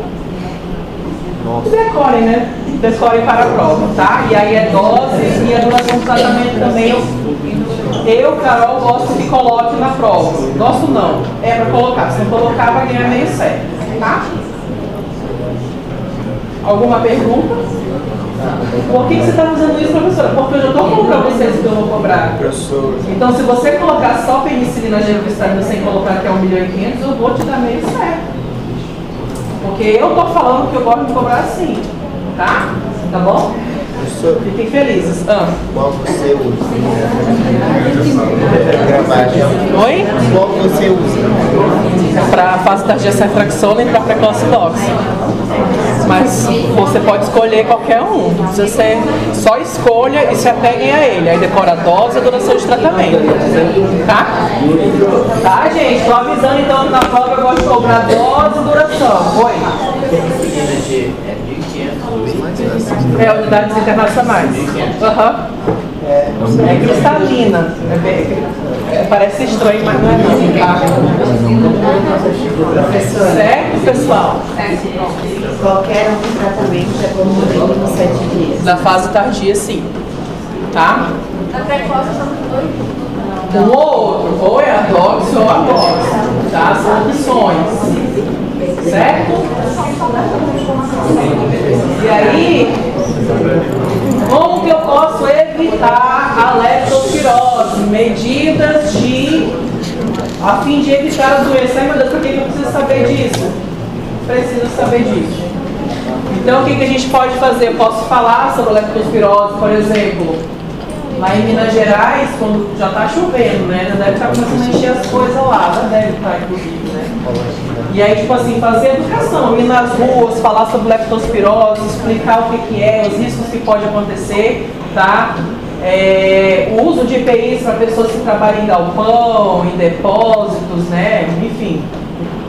Speaker 3: E decorem, né? Decorem para a prova, tá? E aí é dose e a duração do tratamento também. Eu, Carol, gosto que coloque na prova. Gosto não, é para colocar. Se não colocar, vai ganhar meio certo, tá? Alguma pergunta? Por que você está fazendo isso, professora? Porque eu já estou falando para vocês que eu vou cobrar. Então, se você colocar só penicilina gevrovitamina sem colocar que é 1,5 milhão, eu vou te dar meio certo. Porque eu estou falando que eu gosto de cobrar assim, tá? Tá bom? Fiquem felizes.
Speaker 6: Qual você usa?
Speaker 3: Oi?
Speaker 6: Qual você usa?
Speaker 3: Para fase tardia ceftraxona e para precocidóxia. Mas você pode escolher qualquer um. Se você só escolha e se apeguem a ele. Aí decora a dose e a duração de tratamento. Tá? Tá, gente? Estou avisando então que na prova eu gosto de cobrar dose e duração. Oi? É, unidades internacionais. É cristalina. Parece estranho, mas não é não, tá?
Speaker 7: Professora,
Speaker 3: Certo, pessoal?
Speaker 7: qualquer um tratamento é como no mínimo 7 dias.
Speaker 3: Na fase tardia, sim. Tá?
Speaker 4: Na precoce são dois.
Speaker 3: Um ou outro, ou é a dox ou a box. Tá? São opções. Certo? E aí, como que eu posso evitar a leptospirose? Medidas a fim de evitar a doença. Ai, meu Deus, por que eu preciso saber disso? Preciso saber disso. Então, o que a gente pode fazer? Eu posso falar sobre a leptospirose, por exemplo, lá em Minas Gerais, quando já está chovendo, né? Já deve estar começando a encher as coisas lá, já deve estar, inclusive, né? E aí, tipo assim, fazer educação, ir nas ruas, falar sobre leptospirose, explicar o que é, os riscos que pode acontecer, tá? O uso de EPIs para pessoas que trabalham em galpão, em depósitos, né? Enfim.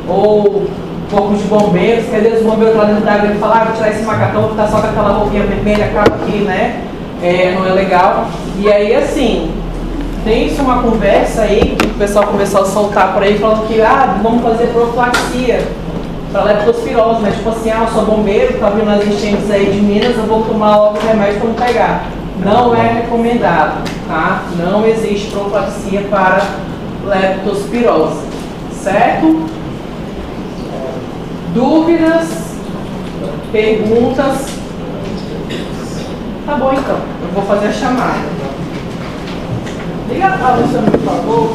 Speaker 3: Ou corpos de bombeiros, cadê os bombeiros lá dentro da água e falar, vou tirar esse macacão, vou ficar só com aquela roupinha vermelha, acaba aqui, né? Não é legal. E aí, assim, tem-se uma conversa aí que o pessoal começou a soltar por aí, falando que, vamos fazer profilaxia para leptospirose, né? Tipo assim, eu sou bombeiro, tá vindo as enchentes aí de Minas, eu vou tomar logo o remédio para não pegar. Não é recomendado, tá? Não existe profilaxia para leptospirose, certo? Dúvidas? Perguntas? Tá bom, então. Eu vou fazer a chamada. Liga a Luciana, por favor.